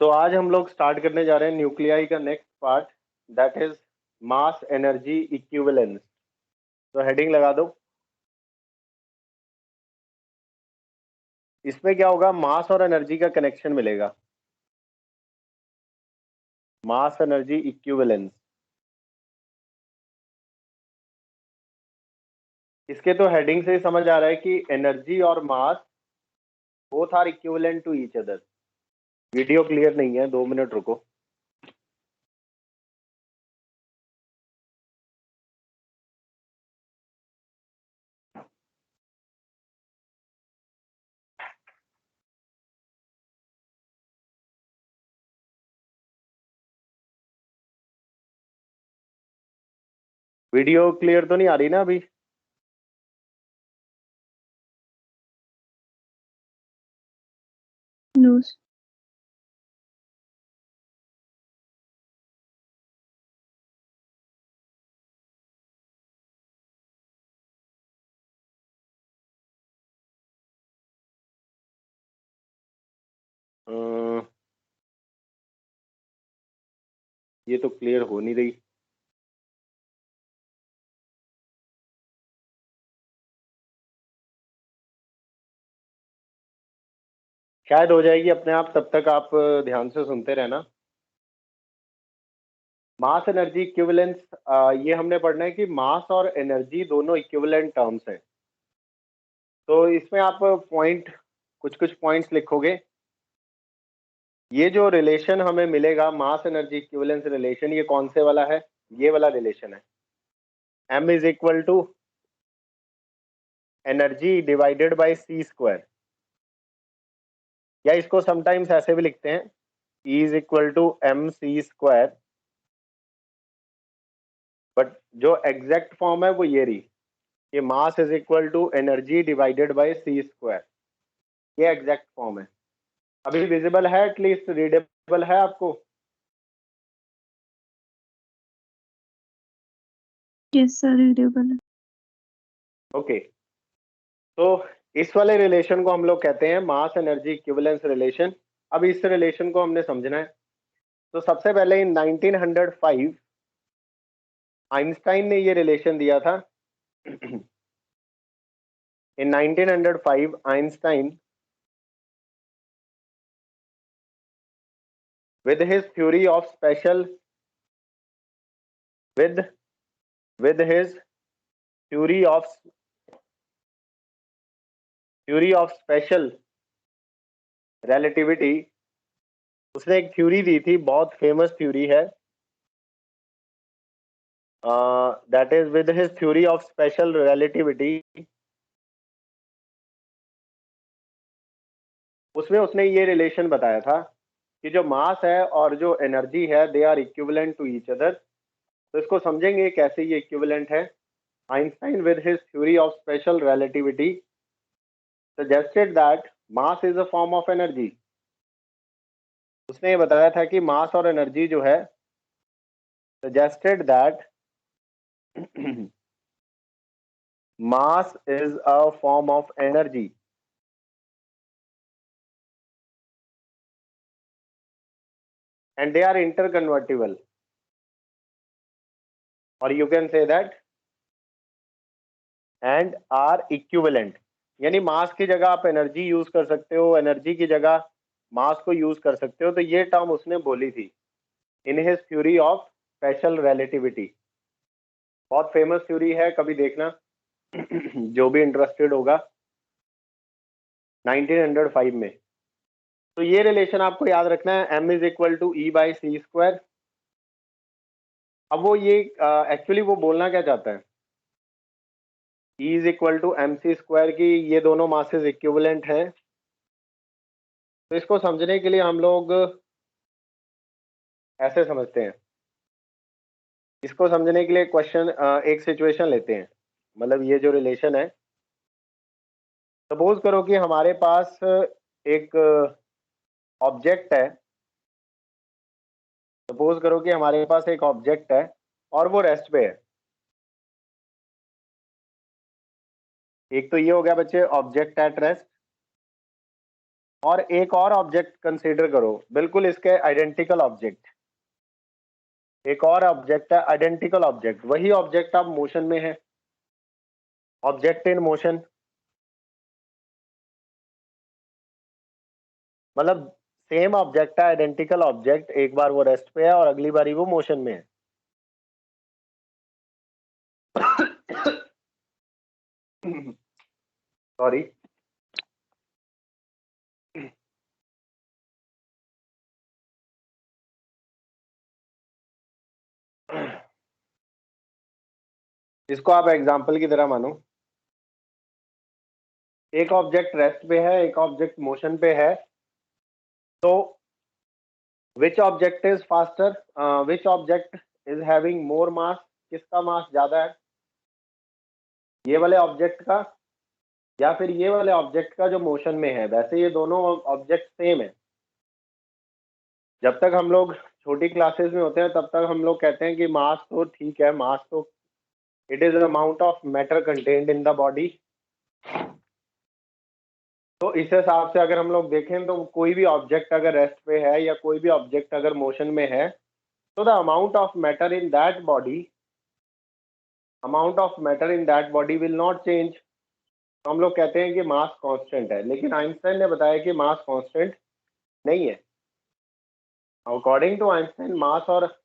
तो आज हम लोग स्टार्ट करने जा रहे हैं न्यूक्लियाई का next part, that is mass energy equivalence. तो हेडिंग लगा दो। इसमें क्या होगा, मास और एनर्जी का कनेक्शन मिलेगा, मास एनर्जी इक्विवेलेंस। इसके तो हेडिंग से ही समझ आ रहा है कि एनर्जी और mass both are equivalent to each other. Video clear नहीं है, 2 मिनट रुको। वीडियो क्लियर तो नहीं आ रही ना अभी? न्यूज़ ये तो क्लियर हो नहीं रही। शायद हो जाएगी अपने आप, तब तक आप ध्यान से सुनते रहना। मास एनर्जी इक्विवेलेंस, ये हमने पढ़ना है कि मास और एनर्जी दोनों इक्विवेलेंट टर्म्स हैं। तो इसमें आप पॉइंट, कुछ कुछ पॉइंट्स लिखोगे। ये जो रिलेशन हमें मिलेगा, मास एनर्जी इक्विवेलेंस रिलेशन, ये कौन से वाला है? ये वाला रिलेशन है। m is equal to energy divided by C square, या इसको समटाइम्स ऐसे भी लिखते हैं, E is equal to M C square. But जो एग्जैक्ट फॉर्म है वो ये रही, कि mass is equal to energy divided by C square. ये एग्जैक्ट फॉर्म है। अभी विजिबल है, एटलीस्ट रीडेबल है आपको? यस सर, रीडेबल है। ओके। तो इस वाले रिलेशन को हम लोग कहते हैं मास एनर्जी इक्विवेलेंस रिलेशन। अब इस रिलेशन को हमने समझना है। तो सबसे पहले इन 1905 आइंस्टाइन ने ये रिलेशन दिया था। इन 1905 Einstein with his theory of special with his theory of special relativity, उसने एक थ्योरी दी थी, बहुत फेमस थ्योरी है, that is with his theory of special relativity. उसमें उसने ये रिलेशन बताया था कि जो मास है और जो एनर्जी है, they are equivalent to each other. तो इसको समझेंगे कैसे ये इक्विवेलेंट है। Einstein with his theory of special relativity suggested that mass is a form of energy। उसने ये बताया था कि मास और एनर्जी जो है, suggested that mass is a form of energy and they are interconvertible, or you can say that and are equivalent। यानी मास की जगह आप एनर्जी यूज कर सकते हो, एनर्जी की जगह मास को यूज कर सकते हो। तो ये टर्म उसने बोली थी in his theory of special relativity. बहुत फेमस थ्योरी है, कभी देखना जो भी इंटरेस्टेड होगा, 1905 में। तो ये रिलेशन आपको याद रखना है, m is equal to E by C square. अब वो ये एक्चुअली वो बोलना क्या चाहता है, E is equal to M C square, की ये दोनों मासेस इक्विवेलेंट हैं। तो इसको समझने के लिए हम लोग ऐसे समझते हैं। इसको समझने के लिए क्वेश्चन, एक सिचुएशन लेते हैं। मतलब ये जो रिलेशन है, सपोज करो कि हमारे पास एक ऑब्जेक्ट है। सपोज करो कि हमारे पास एक ऑब्जेक्ट है और वो रेस्ट पे है। एक तो ये हो गया बच्चे, ऑब्जेक्ट एट रेस्ट। और एक और ऑब्जेक्ट कंसीडर करो, बिल्कुल इसके आइडेंटिकल ऑब्जेक्ट, एक और ऑब्जेक्ट है आइडेंटिकल ऑब्जेक्ट, वही ऑब्जेक्ट अब मोशन में है, ऑब्जेक्ट इन मोशन, मतलब सेम ऑब्जेक्ट है, आइडेंटिकल ऑब्जेक्ट, एक बार वो रेस्ट पे है और अगली बारी वो मोशन में है। सॉरी, इसको आप एग्जांपल की तरह मानो, एक ऑब्जेक्ट रेस्ट पे है, एक ऑब्जेक्ट मोशन पे है, तो which object is faster, which object is having more mass, किसका मास ज्यादा है, ये वाले ऑब्जेक्ट का या फिर ये वाले ऑब्जेक्ट का जो मोशन में है। वैसे ये दोनों ऑब्जेक्ट सेम है, जब तक हम लोग छोटी क्लासेस में होते हैं तब तक हम लोग कहते हैं कि मास तो ठीक है, मास तो it is amount of matter contained in the body. तो इस हिसाब से अगर हम लोग देखें तो कोई भी ऑब्जेक्ट अगर रेस्ट पे है या कोई भी ऑब्जेक्ट अगर मोशन में है, तो the amount of matter in that body, amount of matter in that body will not change. तो हम लोग कहते हैं कि मास कांस्टेंट है, लेकिन आइंस्टाइन ने बताया कि मास कांस्टेंट नहीं है। अकॉर्डिंग टू आइंस्टाइन मास और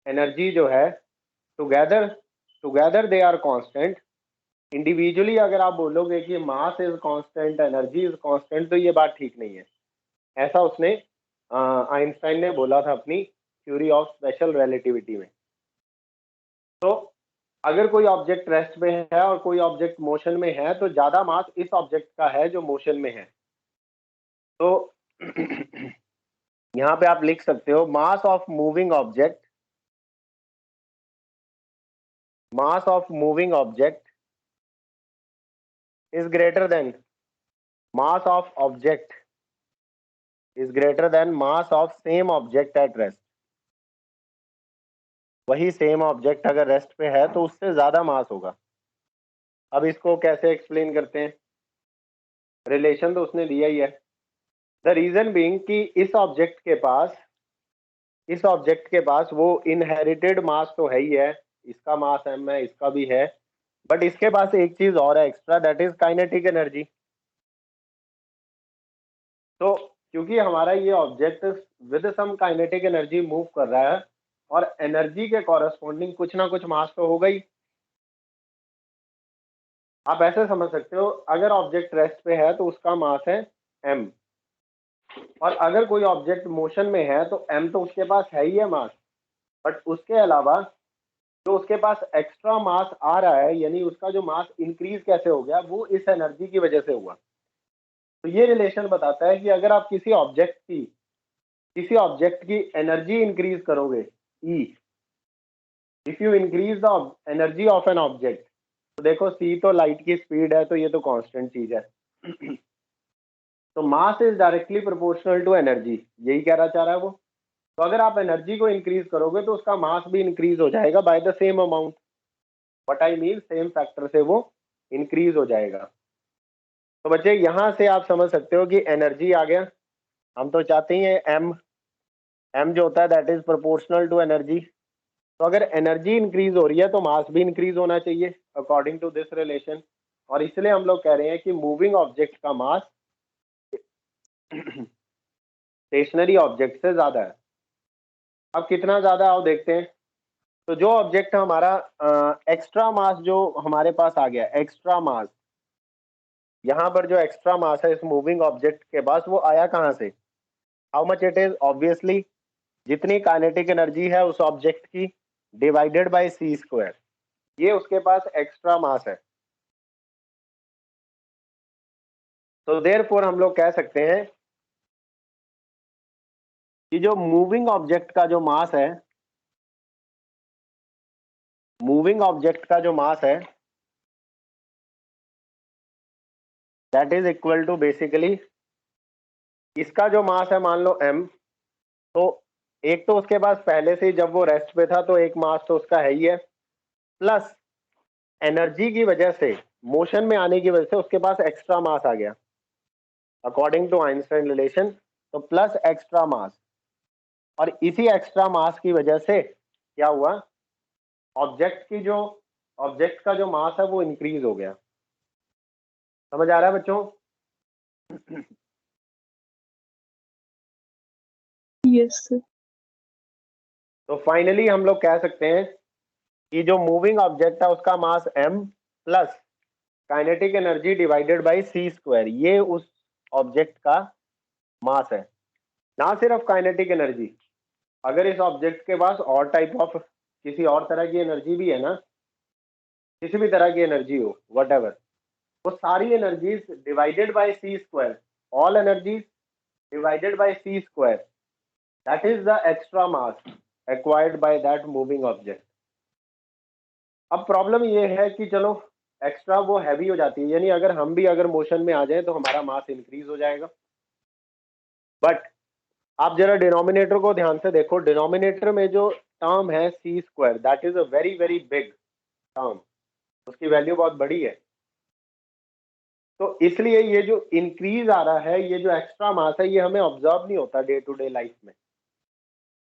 एनर्जी जो है together together they are constant. Individually अगर आप बोलोगे कि mass is constant, energy is constant, तो ये बात ठीक नहीं है। ऐसा उसने आइंस्टाइन ने बोला था अपनी थ्योरी ऑफ स्पेशल रिलेटिविटी में। तो अगर कोई ऑब्जेक्ट रेस्ट में है और कोई ऑब्जेक्ट मोशन में है, तो ज्यादा मास इस ऑब्जेक्ट का है जो मोशन में है। तो यहाँ पे आप लिख सकते हो mass of moving object, mass of moving object is greater than mass of object is greater than mass of same object at rest। वही सेम ऑब्जेक्ट अगर रेस्ट पे है तो उससे ज्यादा मास होगा। अब इसको कैसे एक्सप्लेन करते हैं, रिलेशन तो उसने दिया ही है। द रीजन बीइंग कि इस ऑब्जेक्ट के पास वो इनहेरिटेड मास तो है ही है, इसका मास m है, इसका भी है, बट इसके पास एक चीज और है extra, that is kinetic energy. तो क्योंकि हमारा ये object with some kinetic energy move कर रहा है और एनर्जी के कॉरस्पॉन्डिंग कुछ ना कुछ मास तो होगा ही। आप ऐसे समझ सकते हो, अगर ऑब्जेक्ट रेस्ट पे है तो उसका मास है m, और अगर कोई ऑब्जेक्ट मोशन में है तो m तो उसके पास है ही है मास, बट उसके अलावा जो उसके पास एक्स्ट्रा मास आ रहा है, यानी उसका जो मास इंक्रीज कैसे हो गया, वो इस एनर्जी की वजह से हुआ। तो ये रिलेशन बताता है कि अगर आप किसी ऑब्जेक्ट की एनर्जी इंक्रीज करोगे, E, if you increase the energy of an object, तो देखो c तो लाइट की स्पीड है, तो ये तो कांस्टेंट चीज है। तो mass is directly proportional to energy, यही कहना चाह रहा है वो। तो अगर आप एनर्जी को इंक्रीज करोगे तो उसका मास भी इंक्रीज हो जाएगा by the same amount, but I mean same factor से वो इंक्रीज हो जाएगा। तो बच्चे यहाँ से आप समझ सकते हो कि एनर्जी आ गया, हम तो चाहते ही हैं एम जो होता है that is proportional to energy. तो अगर एनर्जी इंक्रीज हो रही है तो मास भी इंक्रीज होना चाहिए अकॉर्डिंग टू दिस रिलेशन, और इसलिए हम लोग कह रहे हैं कि मूविंग ऑब्जेक्ट का मास स्टेशनरी ऑब्जेक्ट से ज्यादा है। अब कितना ज्यादा आओ देखते हैं। तो जो ऑब्जेक्ट हमारा एक्स्ट्रा मास जो हमारे पास आ गया, एक्स्ट्रा मास, यहाँ पर जो एक्स्ट्रा मास है इस मूविंग ऑब्जेक्ट के पास, वो आया कहाँ से, how much it is, obviously जितनी काइनेटिक एनर्जी है उस ऑब्जेक्ट की डिवाइडेड बाय c स्क्वायर, ये उसके पास एक्स्ट्रा मास है। तो देयरफॉर हम लोग कह सकते हैं कि जो मूविंग ऑब्जेक्ट का जो मास है, मूविंग ऑब्जेक्ट का जो मास है that is equal to basically, इसका जो मास है मान लो m, तो एक तो उसके पास पहले से ही जब वो रेस्ट पे था तो एक मास तो उसका है ही है, प्लस एनर्जी की वजह से, मोशन में आने की वजह से उसके पास एक्स्ट्रा मास आ गया। अकॉर्डिंग टू आइंस्टाइन रिलेशन, तो प्लस एक्स्ट्रा मास, और इसी एक्स्ट्रा मास की वजह से क्या हुआ, ऑब्जेक्ट का जो मास है वो इंक्रीज हो गया। समझ आ रहा है बच्चों? Yes sir. तो फाइनली हम लोग कह सकते हैं कि जो मूविंग ऑब्जेक्ट है उसका मास m plus kinetic energy divided bye c square, ये उस ऑब्जेक्ट का मास है। ना सिर्फ काइनेटिक एनर्जी, अगर इस ऑब्जेक्ट के पास और टाइप ऑफ किसी और तरह की एनर्जी भी है ना, किसी भी तरह की एनर्जी हो वट, वो सारी energies divided by c square, all energies divided by c square, that is the extra mass acquired by that moving object. अब प्रॉब्लम ये है कि चलो एक्स्ट्रा वो हैवी हो जाती है, यानी अगर हम भी अगर मोशन में आ जाए तो हमारा मास इंक्रीज हो जाएगा। बट आप जरा डिनोमिनेटर को ध्यान से देखो, डिनोमिनेटर में जो टर्म है C square, that is a very very big term, उसकी वैल्यू बहुत बड़ी है। तो इसलिए ये जो इंक्रीज आ रहा है, ये जो एक्स्ट्रा मास है, ये हमें ऑब्जर्व नहीं होता डे टू डे लाइफ में।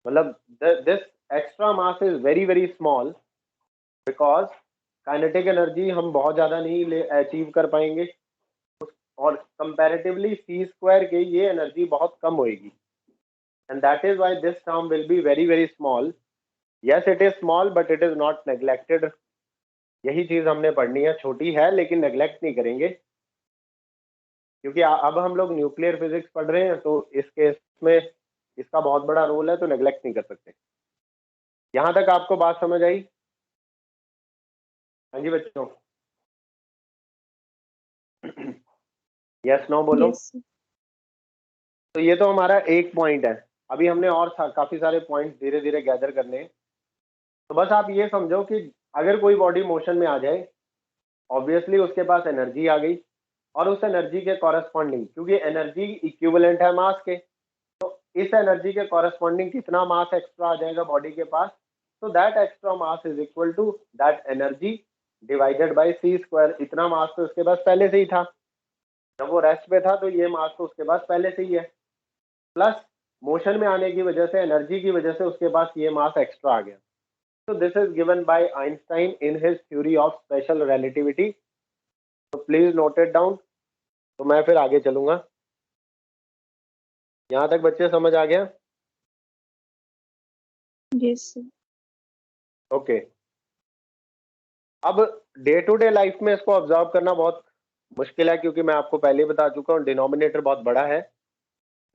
मतलब this extra mass is very very small because kinetic energy हम बहुत ज़्यादा नहीं अचीव कर पाएंगे, और कंपैरेटिवली सी स्क्वायर के ये एनर्जी बहुत कम होएगी, and that is why this term will be very very small. Yes it is small but it is not neglected. यही चीज हमने पढ़नी है, छोटी है लेकिन नेग्लेक्ट नहीं करेंगे, क्योंकि अब हम लोग न्यूक्लियर फिजिक्स पढ़ रहे हैं, तो इस केस में इसका बहुत बड़ा रोल है, तो नेग्लेक्ट नहीं कर सकते। यहाँ तक आपको बात समझ आई? हाँ जी बच्चों, यस नो बोलो। Yes sir. तो ये तो हमारा एक पॉइंट है, अभी हमने और काफी सारे पॉइंट धीरे धीरे गैदर करने हैं। तो बस आप ये समझो कि अगर कोई बॉडी मोशन में आ जाए, ऑब्वियसली उसके पास एनर्जी आ गई, और उस एनर्जी के कॉरेस्पॉन्डिंग, क्योंकि एनर्जी इक्विवेलेंट है मास के, तो इस एनर्जी के कॉरेस्पॉन्डिंग कितना मास एक्स्ट्रा आ जाएगा बॉडी के पास, तो that extra mass is equal to that energy divided by C square. इतना मास तो उसके पास पहले से ही था, जब वो रेस्ट पे था, तो ये मास तो उसके पास पहले से ही है, प्लस मोशन में आने की वजह से, एनर्जी की वजह से उसके पास ये मास एक्स्ट्रा आ गया। तो this is given bye Einstein in his theory of special relativity. तो प्लीज नोट इट डाउन। तो मैं फिर आगे चलूंगा। यहाँ तक बच्चे समझ आ गया? Yes sir. ओके। अब डे टू डे लाइफ में इसको ऑब्जर्व करना बहुत मुश्किल है, क्योंकि मैं आपको पहले ही बता चुका हूँ डिनोमिनेटर बहुत बड़ा है,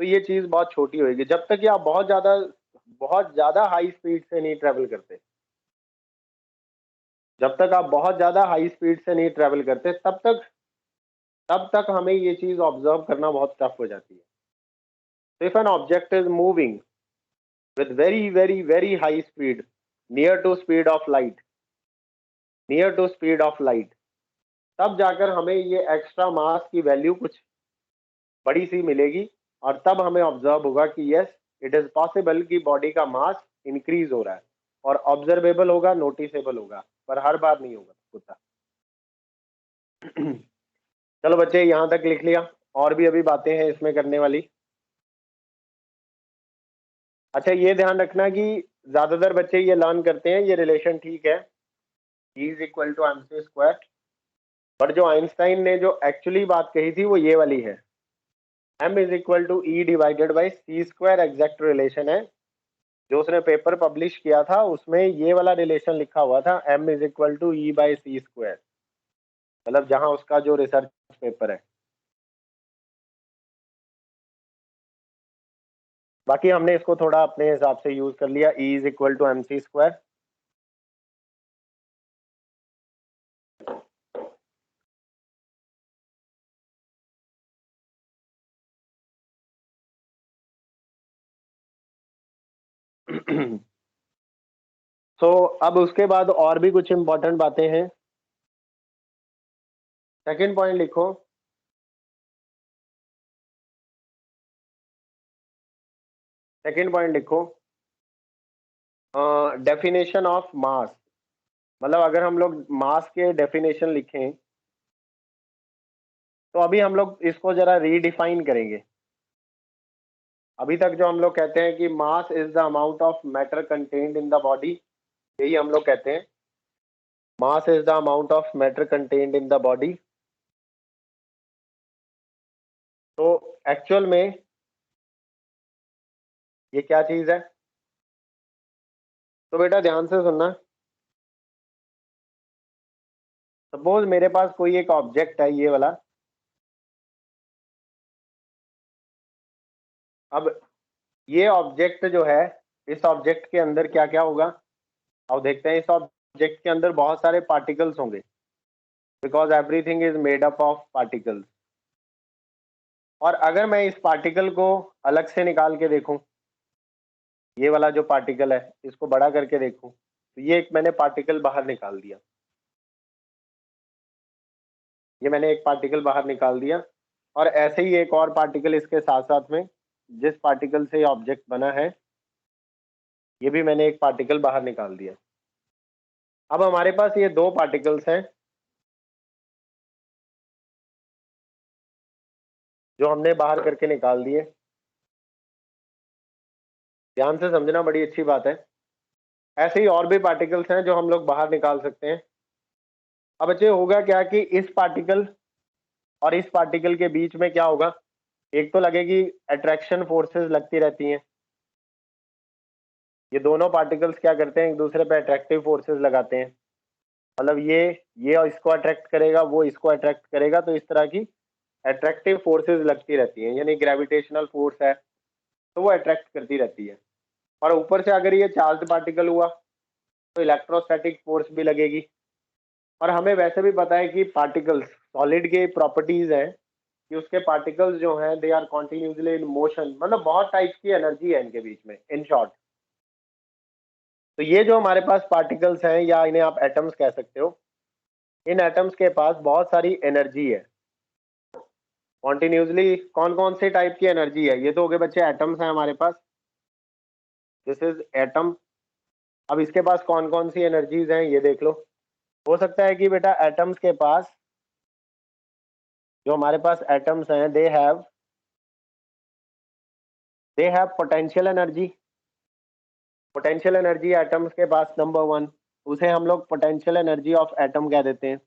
तो ये चीज बहुत छोटी होगी जब तक कि आप बहुत ज्यादा हाई स्पीड से नहीं ट्रेवल करते। जब तक आप बहुत ज्यादा हाई स्पीड से नहीं ट्रेवल करते, तब तक हमें ये चीज ऑब्जर्व करना बहुत टफ हो जाती है। If an object is moving with very very very high speed, near to speed of light, near to speed of light, तब जाकर हमें ये एक्स्ट्रा मास की वैल्यू कुछ बड़ी सी मिलेगी, और तब हमें ऑब्जर्व होगा कि यस इट इज पॉसिबल कि बॉडी का मास इंक्रीज हो रहा है, और ऑब्जर्वेबल होगा, नोटिसेबल होगा, पर हर बार नहीं होता। चलो बच्चे यहाँ तक लिख लिया, और भी अभी बातें हैं इसमें करने वाली। अच्छा ये ध्यान रखना कि ज्यादातर बच्चे ये लर्न करते हैं, ये रिलेशन ठीक है, E is equal to mc square, पर जो आइंस्टाइन ने जो एक्चुअली बात कही थी वो ये वाली है, m is equal to E divided by C square, exact relation है। जो उसने पेपर पब्लिश किया था उसमें ये वाला रिलेशन लिखा हुआ था, m is equal to E by C square, मतलब जहां उसका जो रिसर्च पेपर है। बाकी हमने इसको थोड़ा अपने हिसाब से यूज कर लिया, E is equal to mc square. तो अब उसके बाद और भी कुछ इंपॉर्टेंट बातें हैं। सेकंड पॉइंट लिखो, सेकंड पॉइंट लिखो, डेफिनेशन ऑफ मास। मतलब अगर हम लोग मास के डेफिनेशन लिखें, तो अभी हम लोग इसको जरा रीडिफाइन करेंगे। अभी तक जो हम लोग कहते हैं कि mass is the amount of matter contained in the body, यही हम लोग कहते हैं, mass is the amount of matter contained in the body. तो एक्चुअल में ये क्या चीज है? तो बेटा ध्यान से सुनना। सपोज मेरे पास कोई एक ऑब्जेक्ट है, ये वाला। अब ये ऑब्जेक्ट जो है, इस ऑब्जेक्ट के अंदर क्या क्या होगा? अब देखते हैं। इस ऑब्जेक्ट के अंदर बहुत सारे पार्टिकल्स होंगे, because everything is made up of particles. और अगर मैं इस पार्टिकल को अलग से निकाल के देखूं, ये वाला जो पार्टिकल है इसको बड़ा करके देखूं, तो ये एक मैंने पार्टिकल बाहर निकाल दिया। ये मैंने एक पार्टिकल बाहर निकाल दिया, और ऐसे ही एक और पार्टिकल इसके साथ साथ में, जिस पार्टिकल से ये ऑब्जेक्ट बना है, ये भी मैंने एक पार्टिकल बाहर निकाल दिया। अब हमारे पास ये दो पार्टिकल्स हैं जो हमने बाहर करके निकाल दिए। ध्यान से समझना, बड़ी अच्छी बात है। ऐसे ही और भी पार्टिकल्स हैं जो हम लोग बाहर निकाल सकते हैं। अब बच्चे होगा क्या कि इस पार्टिकल और इस पार्टिकल के बीच में क्या होगा? एक तो लगेगी अट्रैक्शन फोर्सेस लगती रहती हैं। ये दोनों पार्टिकल्स क्या करते हैं? एक दूसरे पे अट्रैक्टिव फोर्सेस लगाते हैं। मतलब ये इसको अट्रैक्ट करेगा, वो इसको अट्रैक्ट करेगा, तो इस तरह की अट्रैक्टिव फोर्सेस लगती रहती हैं। यानी ग्रेविटेशनल फोर्स है तो वो अट्रैक्ट करती रहती है। और ऊपर से अगर ये चार्ज पार्टिकल हुआ तो इलेक्ट्रोस्टैटिक फोर्स भी लगेगी। और हमें वैसे भी पता है कि पार्टिकल्स, सॉलिड के प्रॉपर्टीज है कि उसके पार्टिकल्स जो हैं they are continuously in motion. मतलब बहुत टाइप की एनर्जी है इनके बीच में, इन शॉर्ट। तो ये जो हमारे पास पार्टिकल्स हैं, या इन्हें आप एटम्स कह सकते हो, इन एटम्स के पास बहुत सारी एनर्जी है कॉन्टिन्यूसली। कौन कौन से टाइप की एनर्जी है? ये तो हो गए बच्चे एटम्स हैं हमारे पास, दिस इज एटम। अब इसके पास कौन कौन सी एनर्जीज हैं ये देख लो। हो सकता है कि बेटा एटम्स के पास, जो हमारे पास एटम्स हैं, they have potential energy. Potential energy atoms के पास नंबर 1, उसे हम लोग पोटेंशियल एनर्जी ऑफ एटम कह देते हैं,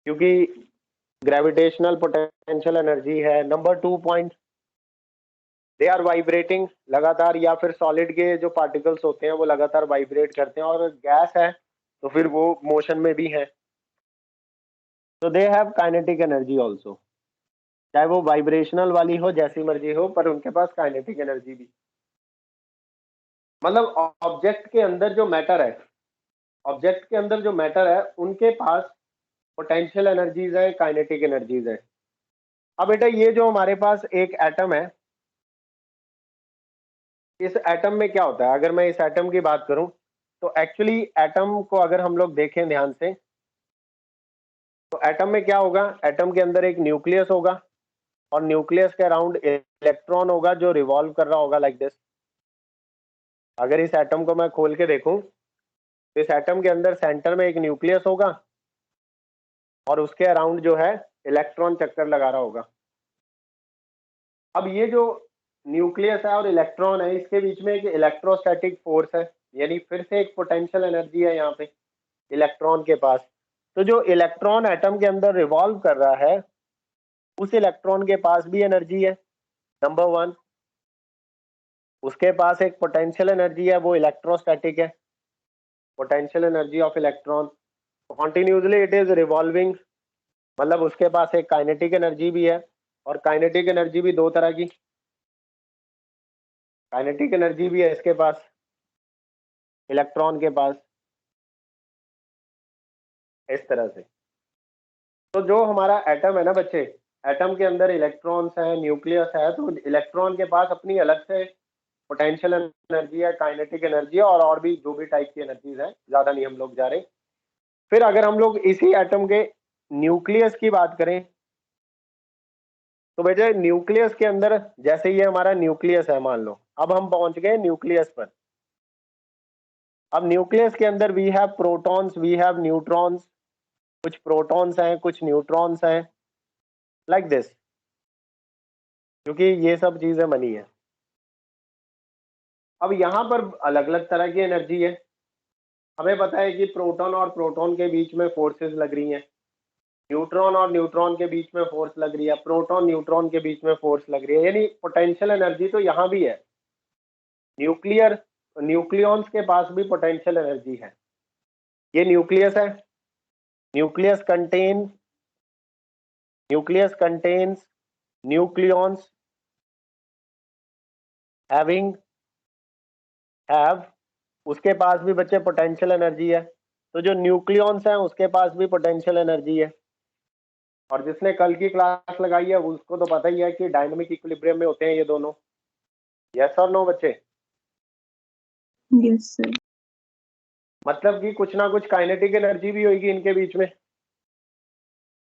क्योंकि ग्रेविटेशनल पोटेंशियल एनर्जी है। Number 2 point, they are vibrating लगातार, या फिर सॉलिड के जो पार्टिकल्स होते हैं वो लगातार वाइब्रेट करते हैं, और गैस है तो फिर वो मोशन में भी है। तो they have kinetic energy also, चाहे वो वाइब्रेशनल वाली हो, जैसी मर्जी हो, पर उनके पास काइनेटिक एनर्जी भी। मतलब ऑब्जेक्ट के अंदर जो मैटर है, ऑब्जेक्ट के अंदर जो मैटर है उनके पास पोटेंशियल एनर्जीज है, काइनेटिक एनर्जीज है। अब बेटा ये जो हमारे पास एक एटम है, इस एटम में क्या होता है? अगर मैं इस एटम की बात करूं तो एक्चुअली एटम को अगर हम लोग देखें ध्यान से, तो एटम में क्या होगा? एटम के अंदर एक न्यूक्लियस होगा, और न्यूक्लियस के अराउंड इलेक्ट्रॉन होगा जो रिवॉल्व कर रहा होगा लाइक दिस। अगर इस एटम को मैं खोल के देखूं तो इस एटम के अंदर सेंटर में एक न्यूक्लियस होगा, और उसके अराउंड जो है इलेक्ट्रॉन चक्कर लगा रहा होगा। अब ये जो न्यूक्लियस है और इलेक्ट्रॉन है, इसके बीच में एक इलेक्ट्रोस्टैटिक फोर्स है, यानी फिर से एक पोटेंशियल एनर्जी है यहाँ पे इलेक्ट्रॉन के पास। तो जो इलेक्ट्रॉन एटम के अंदर रिवॉल्व कर रहा है, उस इलेक्ट्रॉन के पास भी एनर्जी है, नंबर 1। उसके पास एक पोटेंशियल एनर्जी है, वो इलेक्ट्रोस्टैटिक है, potential energy of electron. Continuously it is revolving, मतलब उसके पास एक काइनेटिक एनर्जी भी है। और काइनेटिक एनर्जी भी दो तरह की, काइनेटिक एनर्जी भी है इसके पास, इलेक्ट्रॉन के पास, इस तरह से। तो जो हमारा एटम है ना बच्चे, एटम के अंदर इलेक्ट्रॉन्स है, न्यूक्लियस है, तो इलेक्ट्रॉन के पास अपनी अलग से पोटेंशियल एनर्जी है, काइनेटिक एनर्जी है, और भी जो भी टाइप की एनर्जीज है, ज्यादा नहीं हम लोग जा रहे। फिर अगर हम लोग इसी एटम के न्यूक्लियस की बात करें, तो बेटे न्यूक्लियस के अंदर, जैसे ये हमारा न्यूक्लियस है मान लो, अब हम पहुंच गए न्यूक्लियस पर। अब न्यूक्लियस के अंदर we have protons, we have neutrons. कुछ प्रोटॉन्स हैं, कुछ न्यूट्रॉन्स हैं। लाइक दिस, क्योंकि ये सब चीजें बनी है। अब यहाँ पर अलग अलग तरह की एनर्जी है। हमें पता है कि प्रोटॉन और प्रोटॉन के बीच में फोर्सेस लग रही हैं, न्यूट्रॉन और न्यूट्रॉन के बीच में फोर्स लग रही है, प्रोटॉन न्यूट्रॉन के बीच में फोर्स लग रही है, यानी पोटेंशियल एनर्जी तो यहाँ भी है। न्यूक्लियॉन्स के पास भी पोटेंशियल एनर्जी है। ये न्यूक्लियस है, न्यूक्लियस कंटेन्स न्यूक्लियॉन्स हैव, उसके पास भी बच्चे पोटेंशियल एनर्जी है। तो जो न्यूक्लियॉन्स हैं उसके पास भी पोटेंशियल एनर्जी है। और जिसने कल की क्लास लगाई है उसको तो पता ही है कि डायनामिक इक्विलिब्रियम में होते हैं ये दोनों। यस और नो बच्चे? Yes, sir. मतलब कि कुछ ना कुछ काइनेटिक एनर्जी भी होगी इनके बीच में।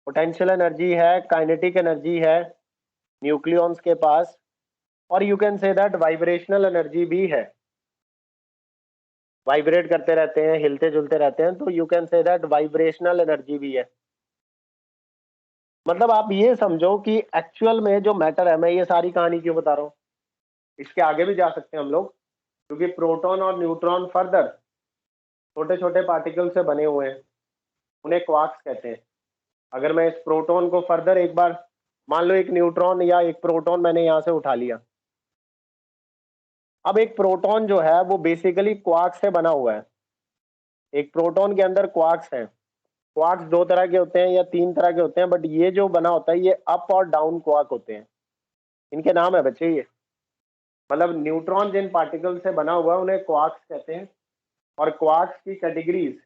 पोटेंशियल एनर्जी है, काइनेटिक एनर्जी है न्यूक्लियॉन्स के पास, और you can say that vibrational energy भी है। वाइब्रेट करते रहते हैं, हिलते जुलते रहते हैं, तो you can say that vibrational energy भी है। मतलब आप ये समझो कि एक्चुअल में जो मैटर है, मैं ये सारी कहानी क्यों बता रहा हूँ, इसके आगे भी जा सकते हैं हम लोग, क्योंकि प्रोटॉन और न्यूट्रॉन फर्दर छोटे छोटे पार्टिकल से बने हुए हैं, उन्हें क्वार्क्स कहते हैं। अगर मैं इस प्रोटॉन को फर्दर एक बार, मान लो एक न्यूट्रॉन या एक प्रोटॉन मैंने यहाँ से उठा लिया। अब एक प्रोटॉन जो है वो बेसिकली क्वार्क से बना हुआ है। एक प्रोटॉन के अंदर क्वार्क्स हैं। क्वार्क्स दो तरह के होते हैं या तीन तरह के होते हैं, बट ये जो बना होता है ये अप और डाउन क्वार्क होते हैं। इनके नाम है बच्चे ये, मतलब न्यूट्रॉन जिन पार्टिकल से बना हुआ है उन्हें क्वार्क्स कहते हैं। और क्वार्क्स की कैटेगरीज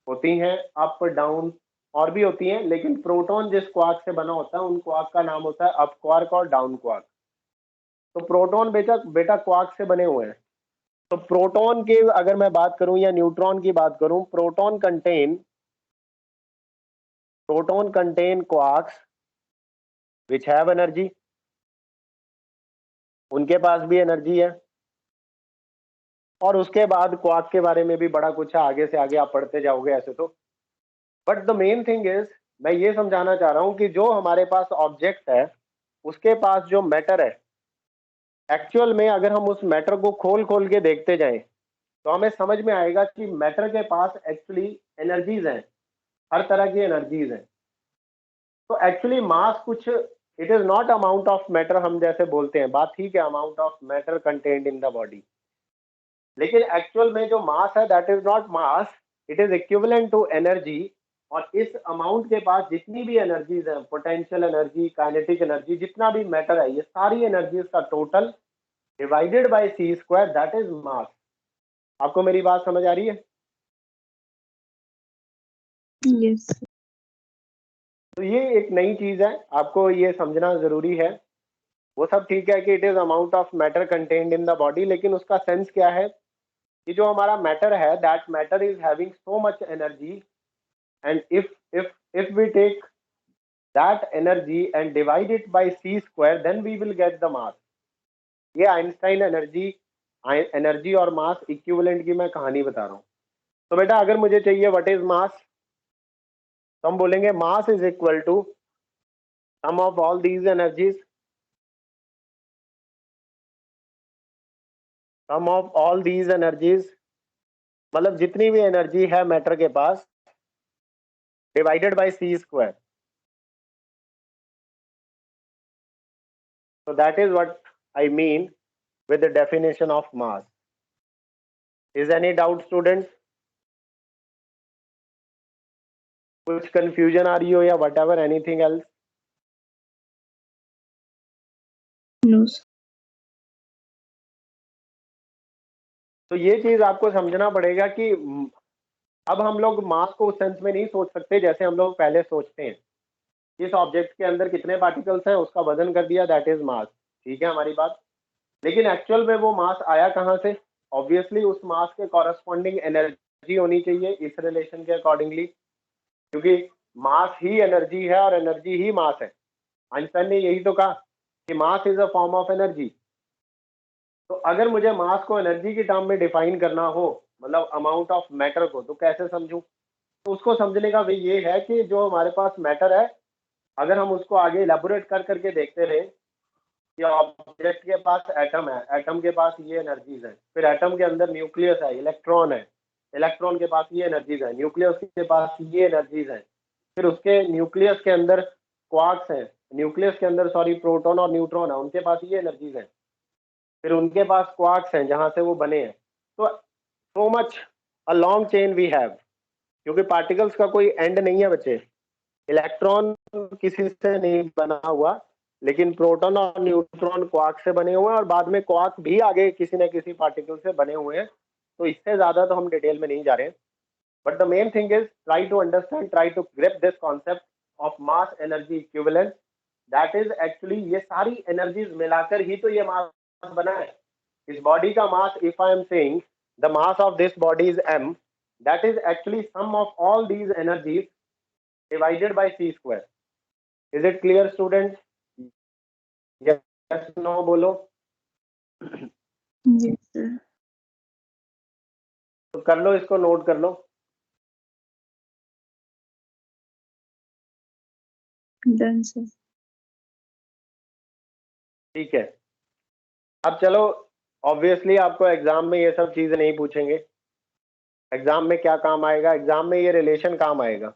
होती हैं अप डाउन और भी होती हैं, लेकिन प्रोटॉन जिस क्वार्क से बना होता है उन क्वार्क का नाम होता है अप क्वार्क और डाउन क्वार्क। तो प्रोटॉन बेटा क्वार्क से बने हुए हैं। तो प्रोटॉन के अगर मैं बात करूं या न्यूट्रॉन की बात करूं, proton contain quarks which have energy, उनके पास भी एनर्जी है। और उसके बाद क्वार्क के बारे में भी बड़ा कुछ है, आगे से आगे आप पढ़ते जाओगे ऐसे तो। But the main thing is, मैं ये समझाना चाह रहा हूं कि जो हमारे पास ऑब्जेक्ट है उसके पास जो मैटर है, एक्चुअल में अगर हम उस मैटर को खोल खोल के देखते जाएं तो हमें समझ में आएगा कि मैटर के पास एक्चुअली एनर्जीज हैं, हर तरह की एनर्जीज हैं। तो एक्चुअली मास कुछ, it is not amount of matter, हम जैसे बोलते हैं बात ठीक है, amount of matter contained in the body, लेकिन एक्चुअल में जो मास है that is not mass, it is equivalent to energy. और इस अमाउंट के पास जितनी भी एनर्जीज हैं, पोटेंशियल एनर्जी, काइनेटिक एनर्जी, जितना भी मैटर है, ये सारी एनर्जीज का total divided by C square, that is mass. आपको मेरी बात समझ आ रही है? Yes, sir. तो ये एक नई चीज है, आपको ये समझना जरूरी है। वो सब ठीक है कि it is amount of matter contained in the body, लेकिन उसका सेंस क्या है कि जो हमारा मैटर है that matter is having so much energy, and if we take that energy and divide it by c square, then we will get the mass। ये Einstein energy और मास इक्विवेलेंट की मैं कहानी बता रहा हूँ। तो बेटा अगर मुझे चाहिए व्हाट इज मास, तो हम बोलेंगे mass is equal to sum of all these energies, sum of all these energies, मतलब जितनी भी एनर्जी है मैटर के पास, divided by C square. So that is what I mean with the definition of mass. Is any doubt, students? कुछ confusion आ रही हो या whatever, anything else? No, sir. तो ये चीज आपको समझना पड़ेगा कि अब हम लोग मास को उस सेंस में नहीं सोच सकते जैसे हम लोग पहले सोचते हैं। इस ऑब्जेक्ट के अंदर कितने पार्टिकल्स हैं उसका वजन कर दिया, दैट इज मास। ठीक है हमारी बात, लेकिन एक्चुअल में वो मास आया कहाँ से? ऑब्वियसली उस मास के कॉरस्पॉन्डिंग एनर्जी होनी चाहिए इस रिलेशन के अकॉर्डिंगली, क्योंकि मास ही एनर्जी है और एनर्जी ही मास है। आइंस्टाइन ने यही तो कहा कि mass is a form of energy. तो अगर मुझे मास को एनर्जी की टर्म में डिफाइन करना हो, मतलब अमाउंट ऑफ मैटर को, तो कैसे समझूं? तो उसको समझने का वे ये है कि जो हमारे पास मैटर है, अगर हम उसको आगे इलेबोरेट कर करके देखते रहे कि ऑब्जेक्ट के पास एटम है, एटम के पास ये एनर्जीज है, फिर एटम के अंदर न्यूक्लियस है, इलेक्ट्रॉन है, इलेक्ट्रॉन के पास ये एनर्जीज है, न्यूक्लियस के पास ये एनर्जीज है, फिर उसके न्यूक्लियस के अंदर क्वार्क्स हैं, न्यूक्लियस के अंदर सॉरी प्रोटॉन और न्यूट्रॉन है, उनके पास ये एनर्जीज है, फिर उनके पास क्वार्क्स हैं जहां से वो बने हैं। तो so much a long chain we have, क्योंकि पार्टिकल्स का कोई एंड नहीं है बच्चे। इलेक्ट्रॉन किसी से नहीं बना हुआ, लेकिन प्रोटॉन और न्यूट्रॉन क्वार्क से बने हुए हैं, और बाद में क्वार्क भी आगे किसी न किसी पार्टिकल से बने हुए हैं। तो इससे ज्यादा तो हम डिटेल में नहीं जा रहे हैं, but the main thing is try to understand, try to grip this concept of mass energy equivalence. That is actually ये सारी एनर्जीज मिलाकर ही तो ये मास बना है। इस बॉडी का mass, if I am saying the mass of this body is m, that is actually sum of all these energies divided by c square. Is it clear, students? Yes, no, बोलो। Yes, sir. तो कर लो, इसको note कर लो। Done, sir. ठीक है, अब चलो, ऑब्वियसली आपको एग्जाम में ये सब चीजें नहीं पूछेंगे। एग्जाम में क्या काम आएगा? एग्जाम में ये रिलेशन काम आएगा,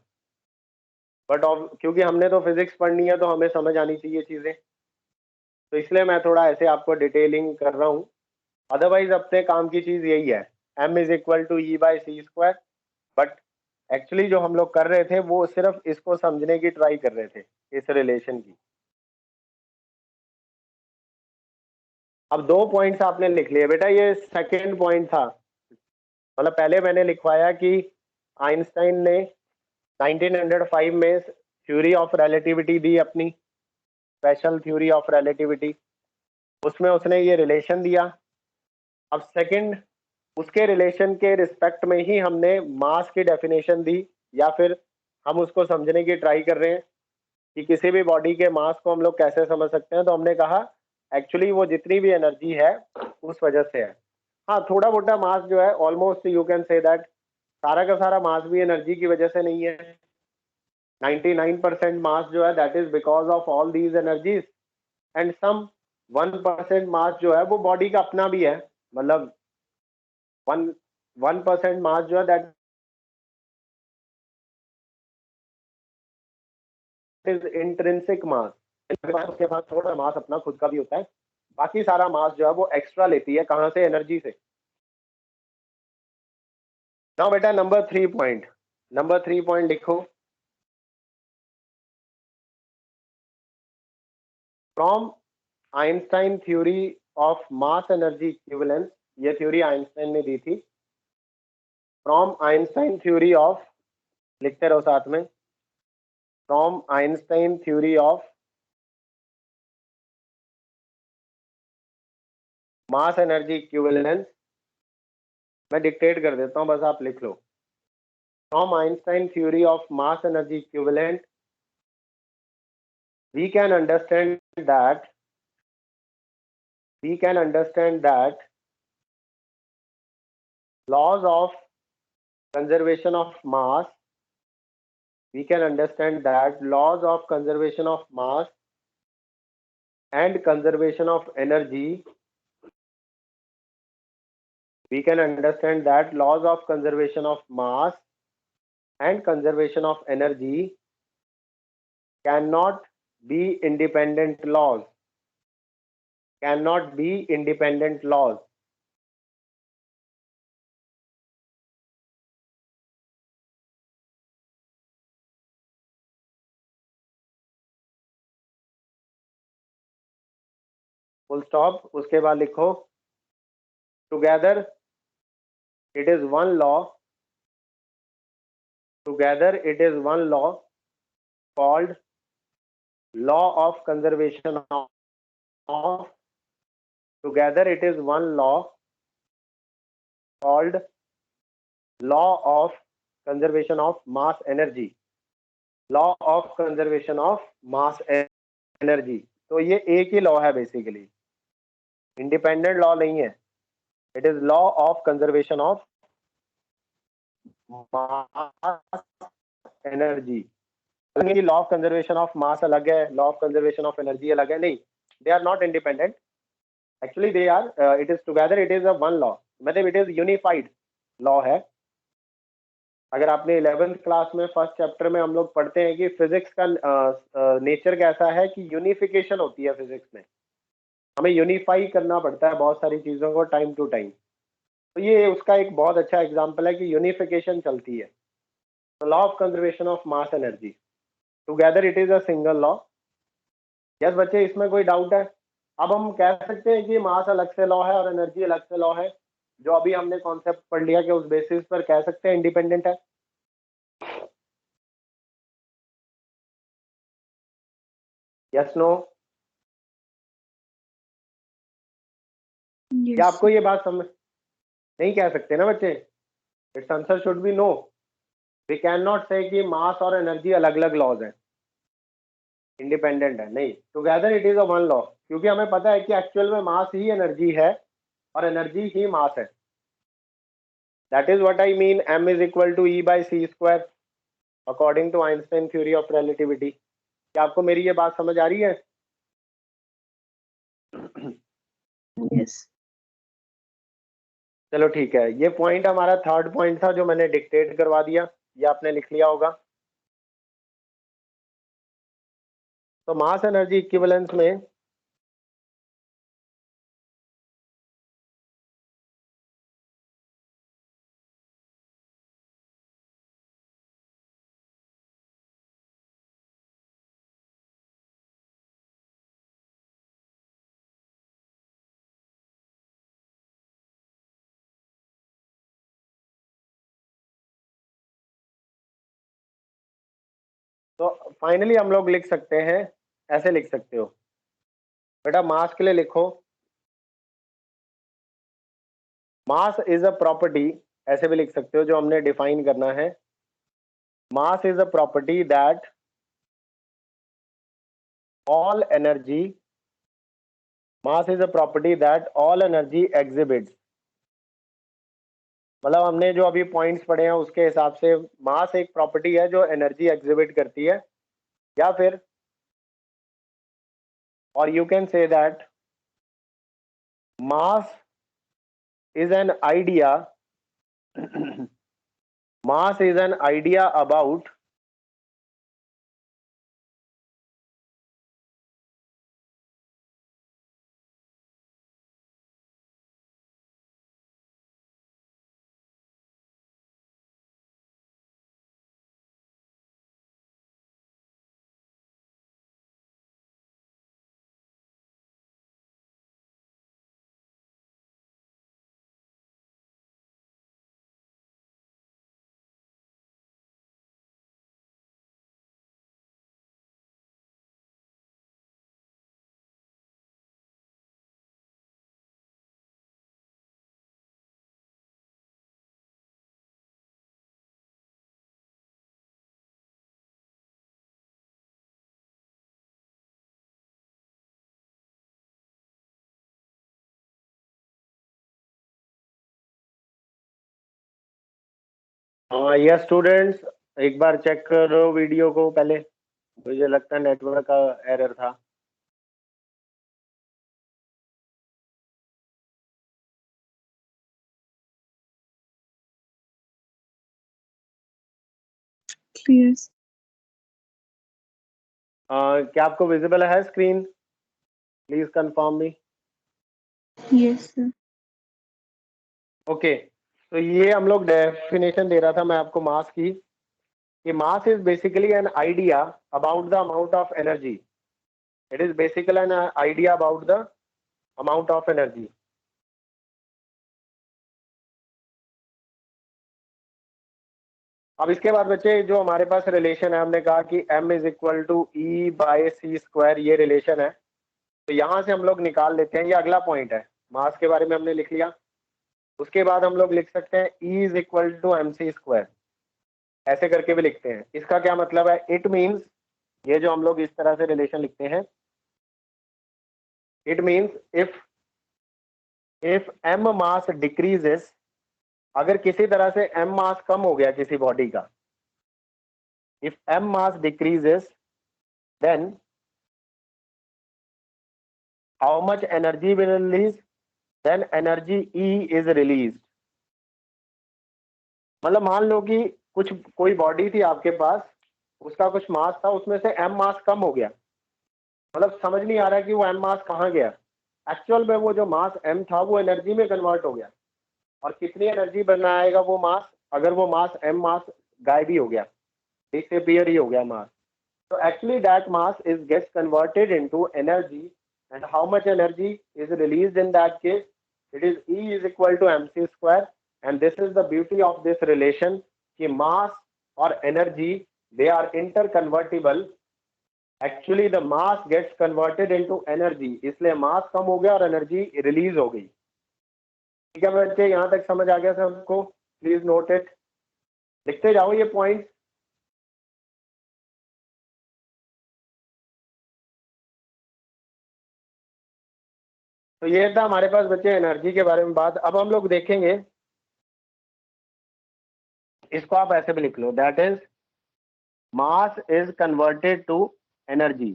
बट क्योंकि हमने तो फिजिक्स पढ़नी है तो हमें समझ आनी चाहिए चीजें, तो इसलिए मैं थोड़ा ऐसे आपको डिटेलिंग कर रहा हूँ। अदरवाइज अपने काम की चीज यही है, m is equal to E by C square. But actually जो हम लोग कर रहे थे वो सिर्फ इसको समझने की ट्राई कर रहे थे, इस रिलेशन की। अब 2 पॉइंट्स आपने लिख लिए बेटा, ये सेकेंड पॉइंट था। मतलब पहले मैंने लिखवाया कि आइंस्टाइन ने 1905 में थ्योरी ऑफ रिलेटिविटी दी, अपनी स्पेशल थ्योरी ऑफ रिलेटिविटी, उसमें उसने ये रिलेशन दिया। अब सेकंड, उसके रिलेशन के रिस्पेक्ट में ही हमने मास की डेफिनेशन दी, या फिर हम उसको समझने की ट्राई कर रहे हैं कि किसी भी बॉडी के मास को हम लोग कैसे समझ सकते हैं। तो हमने कहा एक्चुअली वो जितनी भी एनर्जी है उस वजह से है। हाँ, थोड़ा मोटा मास जो है, almost you can say that सारा का सारा मास भी एनर्जी की वजह से नहीं है। 99% मास जो है that is because of all these energies, and some 1% mass जो है वो बॉडी का अपना भी है। मतलब 1% मास जो है दैट इज इंट्रिंसिक मास, उसके पास थोड़ा मास अपना खुद का भी होता है, बाकी सारा मास जो है वो एक्स्ट्रा लेती है, कहां से? एनर्जी से। नाउ बेटा नंबर 3 पॉइंट लिखो। From Einstein theory of mass energy equivalence, ये थ्योरी आइंस्टाइन ने दी थी। फ्रॉम आइंस्टाइन थ्योरी ऑफ, लिखते रहो साथ में, from Einstein theory of mass energy equivalence, मैं डिक्टेट कर देता हूं, बस आप लिख लो। From Einstein theory of mass energy equivalent, we can understand that laws of conservation of mass, we can understand that laws of conservation of mass and conservation of energy, we can understand that laws of conservation of mass and conservation of energy cannot be independent laws, cannot be independent laws. Full stop, उसके बाद लिखो together it is one law, together it is one law called law of conservation of, together it is one law called law of conservation of mass energy, law of conservation of mass energy। तो ये एक ही law है basically, independent law नहीं है। It is law of conservation of mass energy. Law of conservation of mass अलग है, law of conservation of energy अलग है, नहीं, they are not independent, actually they are, it is together, it is a one law, मतलब it is unified law है। अगर आपने 11th class में फर्स्ट चैप्टर में हम लोग पढ़ते हैं कि फिजिक्स का नेचर कैसा है कि यूनिफिकेशन होती है फिजिक्स में, हमें यूनिफाई करना पड़ता है बहुत सारी चीज़ों को टाइम टू टाइम, तो ये उसका एक बहुत अच्छा एग्जांपल है कि यूनिफिकेशन चलती है। Law of conservation of mass energy together it is a single law. Yes बच्चे, इसमें कोई डाउट है? अब हम कह सकते हैं कि मास अलग से लॉ है और एनर्जी अलग से लॉ है, जो अभी हमने कॉन्सेप्ट पढ़ लिया कि उस बेसिस पर कह सकते हैं इंडिपेंडेंट है। Yes no? Yes. क्या आपको ये बात समझ नहीं कह सकते ना बच्चे? It's answer should be no. We can not say कि मास और एनर्जी अलग अलग लॉज हैं, इंडिपेंडेंट है, नहीं, together it is a one law, क्योंकि हमें पता है कि एक्चुअल में मास ही एनर्जी है और एनर्जी ही मास है। That is what I mean m is equal to E by c square according to Einstein theory of relativity. क्या आपको मेरी ये बात समझ आ रही है? Yes. चलो ठीक है, ये पॉइंट हमारा थर्ड पॉइंट था जो मैंने डिक्टेट करवा दिया, ये आपने लिख लिया होगा। तो मास एनर्जी इक्विवेलेंस में तो फाइनली हम लोग लिख सकते हैं, ऐसे लिख सकते हो बेटा, मास के लिए लिखो, मास इज अ प्रॉपर्टी, ऐसे भी लिख सकते हो जो हमने डिफाइन करना है। Mass is a property that all energy, mass is a property that all energy exhibits, मतलब हमने जो अभी पॉइंट्स पढ़े हैं उसके हिसाब से मास एक प्रॉपर्टी है जो एनर्जी एग्जिबिट करती है, या फिर और you can say that mass is an idea mass is an idea about yes students, एक बार चेक करो वीडियो को पहले, मुझे लगता है नेटवर्क का एरर था। Clear. क्या आपको विजिबल है screen? Please confirm me. Yes, sir. Okay, तो ये हम लोग डेफिनेशन दे रहा था मैं आपको मास की, कि mass is basically an idea about the amount of energy, it is basically an idea about the amount of energy. अब इसके बाद बच्चे जो हमारे पास रिलेशन है, हमने कहा कि m is equal to E by C square, ये रिलेशन है, तो यहां से हम लोग निकाल लेते हैं, ये अगला पॉइंट है, मास के बारे में हमने लिख लिया। उसके बाद हम लोग लिख सकते हैं E is equal to M C square, ऐसे करके भी लिखते हैं। इसका क्या मतलब है? इट मीन्स, ये जो हम लोग इस तरह से रिलेशन लिखते हैं, it means if m mass decreases, अगर किसी तरह से m मास कम हो गया किसी बॉडी का, if m mass decreases, then how much energy will release? Then energy E is released. मतलब मान लो कि कोई बॉडी थी आपके पास, उसका कुछ मास था, उसमें से m मास कम हो गया, मतलब समझ नहीं आ रहा है कि वो m मास कहाँ गया। एक्चुअल में वो जो मास m था वो एनर्जी में कन्वर्ट हो गया, और कितनी एनर्जी बनाएगा वो मास अगर वो मास m मास गायब ही हो गया, डिसअपीयर ही हो गया मास। So actually that mass gets converted into energy, and how much energy is released in that case? It is E is equal to mc square, and this is the beauty of this relation कि mass और energy they are interconvertible. Actually the mass gets converted into energy, इसलिए mass कम हो गया और energy release हो गई। ठीक है बच्चे, यहाँ तक समझ आ गया सबको? प्लीज नोट इट, लिखते जाओ ये पॉइंट। तो ये था हमारे पास बच्चे एनर्जी के बारे में बात। अब हम लोग देखेंगे, इसको आप ऐसे भी लिख लो, that is mass is converted to energy.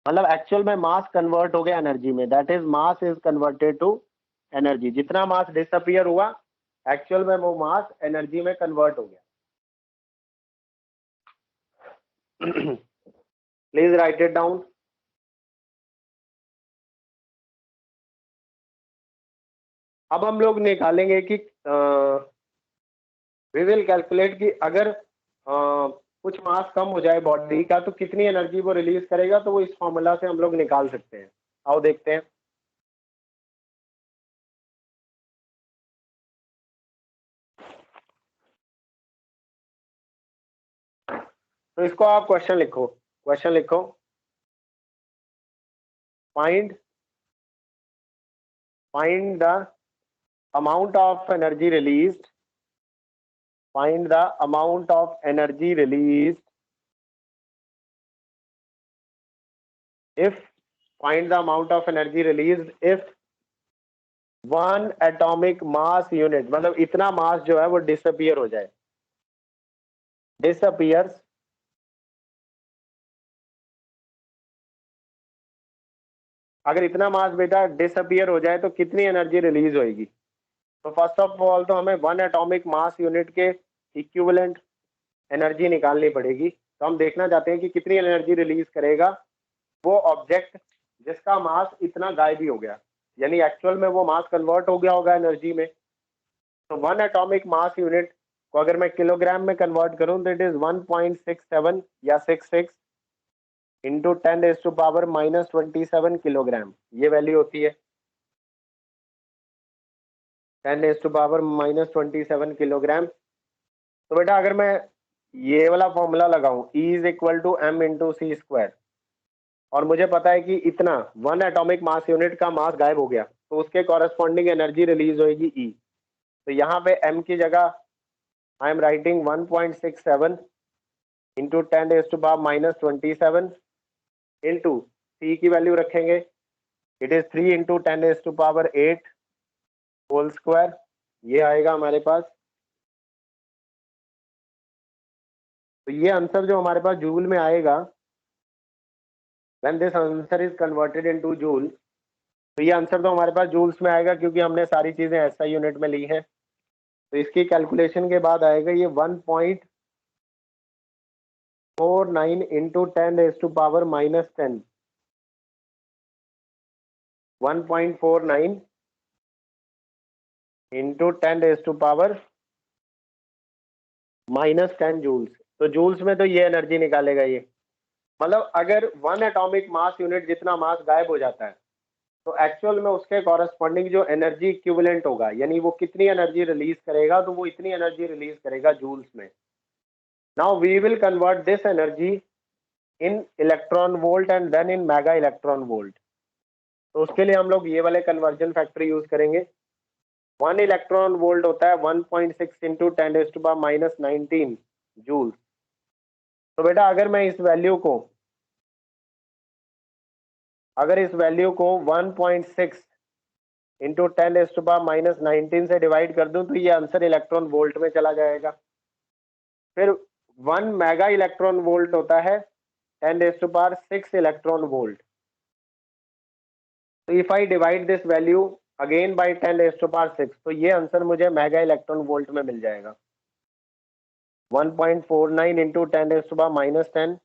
मतलब एक्चुअल में मास कन्वर्ट हो गया एनर्जी में, that is mass is converted to energy. जितना मास डिसअपियर हुआ एक्चुअल में वो मास एनर्जी में कन्वर्ट हो गया। Please right it down. अब हम लोग निकालेंगे कि वी विल कैलकुलेट कि अगर कुछ मास कम हो जाए बॉडी का तो कितनी एनर्जी वो रिलीज करेगा, तो वो इस फॉर्मूला से हम लोग निकाल सकते हैं। आओ देखते हैं। तो इसको आप क्वेश्चन लिखो, क्वेश्चन लिखो, find the amount of energy released, find the amount of energy released if, find the amount of energy released if one atomic mass unit, मतलब इतना मास जो है वो डिसअपियर हो जाए, डिसअपियर्स अगर इतना मास बेटा डिसअपियर हो जाए तो कितनी एनर्जी रिलीज होगी। तो फर्स्ट ऑफ ऑल तो हमें वन एटॉमिक मास यूनिट के इक्विवेलेंट एनर्जी निकालनी पड़ेगी। तो हम देखना चाहते हैं कि कितनी एनर्जी रिलीज करेगा वो ऑब्जेक्ट जिसका मास इतना गायब ही हो गया, यानी एक्चुअल में वो मास कन्वर्ट हो गया होगा एनर्जी में। तो वन एटॉमिक मास यूनिट को अगर मैं किलोग्राम में कन्वर्ट करूं तो इट इज 1.67 या 66 इंटू 10⁻⁻27 किलोग्राम, ये वैल्यू होती है 10⁻⁻27 किलोग्राम। तो बेटा अगर मैं ये वाला फॉर्मूला लगाऊं E is equal to m into C square, और मुझे पता है कि इतना वन एटॉमिक मास यूनिट का मास गायब हो गया, तो उसके कॉरेस्पॉन्डिंग एनर्जी रिलीज होगी E। तो यहाँ पे m की जगह I am writing 1.67 into 10⁻⁻27 into C की वैल्यू रखेंगे, it is 3 into 10⁸ whole square, ये आएगा हमारे पास। तो ये आंसर जो हमारे पास जूल में आएगा, when this answer is converted into joule, तो ये आंसर तो हमारे पास जूल्स में आएगा क्योंकि हमने सारी चीजें ऐसा यूनिट में ली है। तो इसकी कैलकुलेशन के बाद आएगा ये 1.49 इंटू 10⁻⁻10, 1.49 इंटू 10⁻⁻10 जूल्स। तो जूल्स में तो ये एनर्जी निकालेगा ये, मतलब अगर वन एटॉमिक मास यूनिट जितना मास गायब हो जाता है तो एक्चुअल में उसके कॉरेस्पॉन्डिंग जो एनर्जी इक्विवेलेंट होगा, यानी वो कितनी एनर्जी रिलीज करेगा, तो वो इतनी एनर्जी रिलीज करेगा जूल्स में। Now we will convert this energy in electron volt and then in mega electron volt. तो उसके लिए हम लोग ये वाले कन्वर्जन फैक्टर यूज करेंगे। 1 इलेक्ट्रॉन वोल्ट होता है 1.6 इंटू 10⁻⁻19 जूल। तो बेटा अगर मैं इस वैल्यू को 1.6 इंटू 10⁻⁻19 से डिवाइड कर दूं तो ये आंसर इलेक्ट्रॉन वोल्ट में चला जाएगा। फिर 1 मेगा इलेक्ट्रॉन वोल्ट होता है 10⁶ इलेक्ट्रॉन वोल्ट। तो if I divide this value again by 10⁶, तो ये आंसर मुझे मेगा इलेक्ट्रॉन वोल्ट में मिल जाएगा। 1.49 into 10⁻⁻10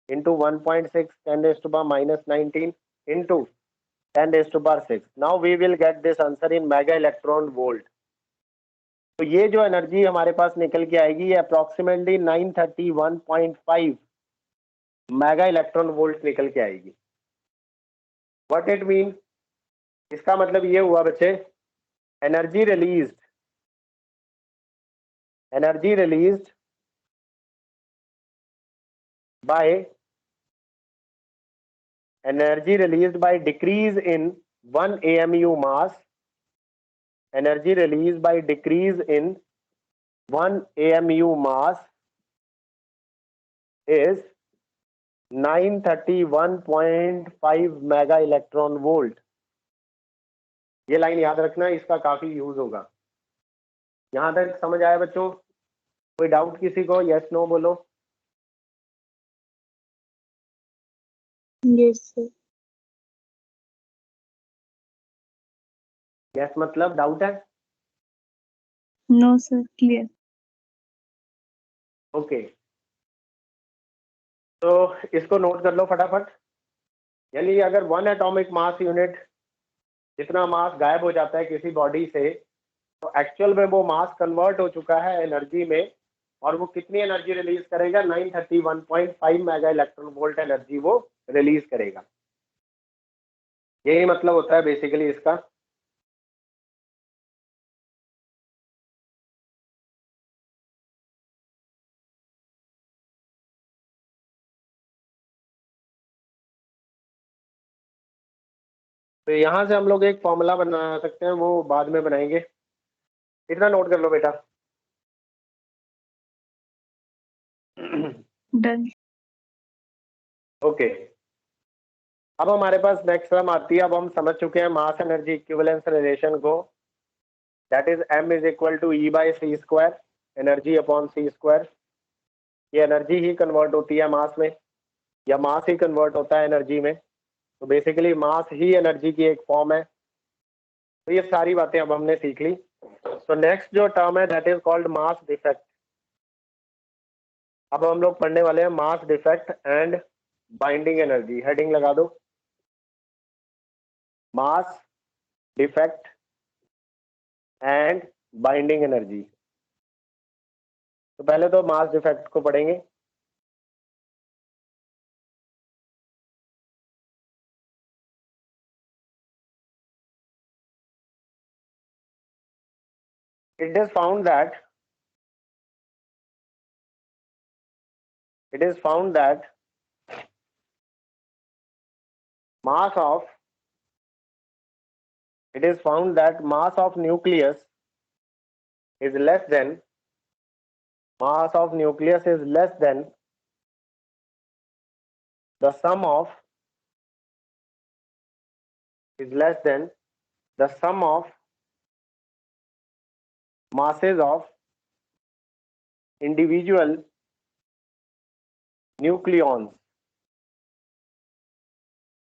into 1.6 10⁻⁻19 into 10⁶। Now we will get this answer in mega electron volt. तो ये जो एनर्जी हमारे पास निकल के आएगी ये अप्रोक्सीमेटली 931.5 मेगा इलेक्ट्रॉन वोल्ट निकल के आएगी। व्हाट इट मीन, इसका मतलब ये हुआ बच्चे, energy released by decrease in 1 AMU mass, energy released by decrease in 1 AMU mass is 931.5 mega electron volt. ये लाइन याद रखना, इसका काफी यूज होगा। यहां तक समझ आया बच्चों? कोई डाउट किसी को? यस नो बोलो। Yes, sir. यस मतलब डाउट है? No, sir. Clear. ओके तो इसको नोट कर लो फटाफट। यानी अगर 1 एटॉमिक मास यूनिट जितना मास गायब हो जाता है किसी बॉडी से, तो एक्चुअल में वो मास कन्वर्ट हो चुका है एनर्जी में, और वो कितनी एनर्जी रिलीज करेगा? 931.5 मेगा इलेक्ट्रॉन वोल्ट एनर्जी वो रिलीज करेगा। यही मतलब होता है बेसिकली इसका। तो यहां से हम लोग एक फॉर्मूला बना सकते हैं, वो बाद में बनाएंगे। इतना नोट कर लो बेटा। Done. ओके अब हमारे पास नेक्स्ट टर्म आती है। अब हम समझ चुके हैं मास एनर्जी इक्विवेलेंस रिलेशन को, that is m is equal to E by C square, energy upon C square. ये एनर्जी ही कन्वर्ट होती है मास में, या मास ही कन्वर्ट होता है एनर्जी में। तो बेसिकली मास ही एनर्जी की एक फॉर्म है। तो ये सारी बातें अब हमने सीख ली। तो नेक्स्ट जो टर्म है that is called mass defect. अब हम लोग पढ़ने वाले हैं mass defect and binding energy. Heading लगा दो, mass defect and binding energy. तो पहले तो मास डिफेक्ट को पढ़ेंगे। It is found that mass of nucleus is less than the sum of masses of individual nucleons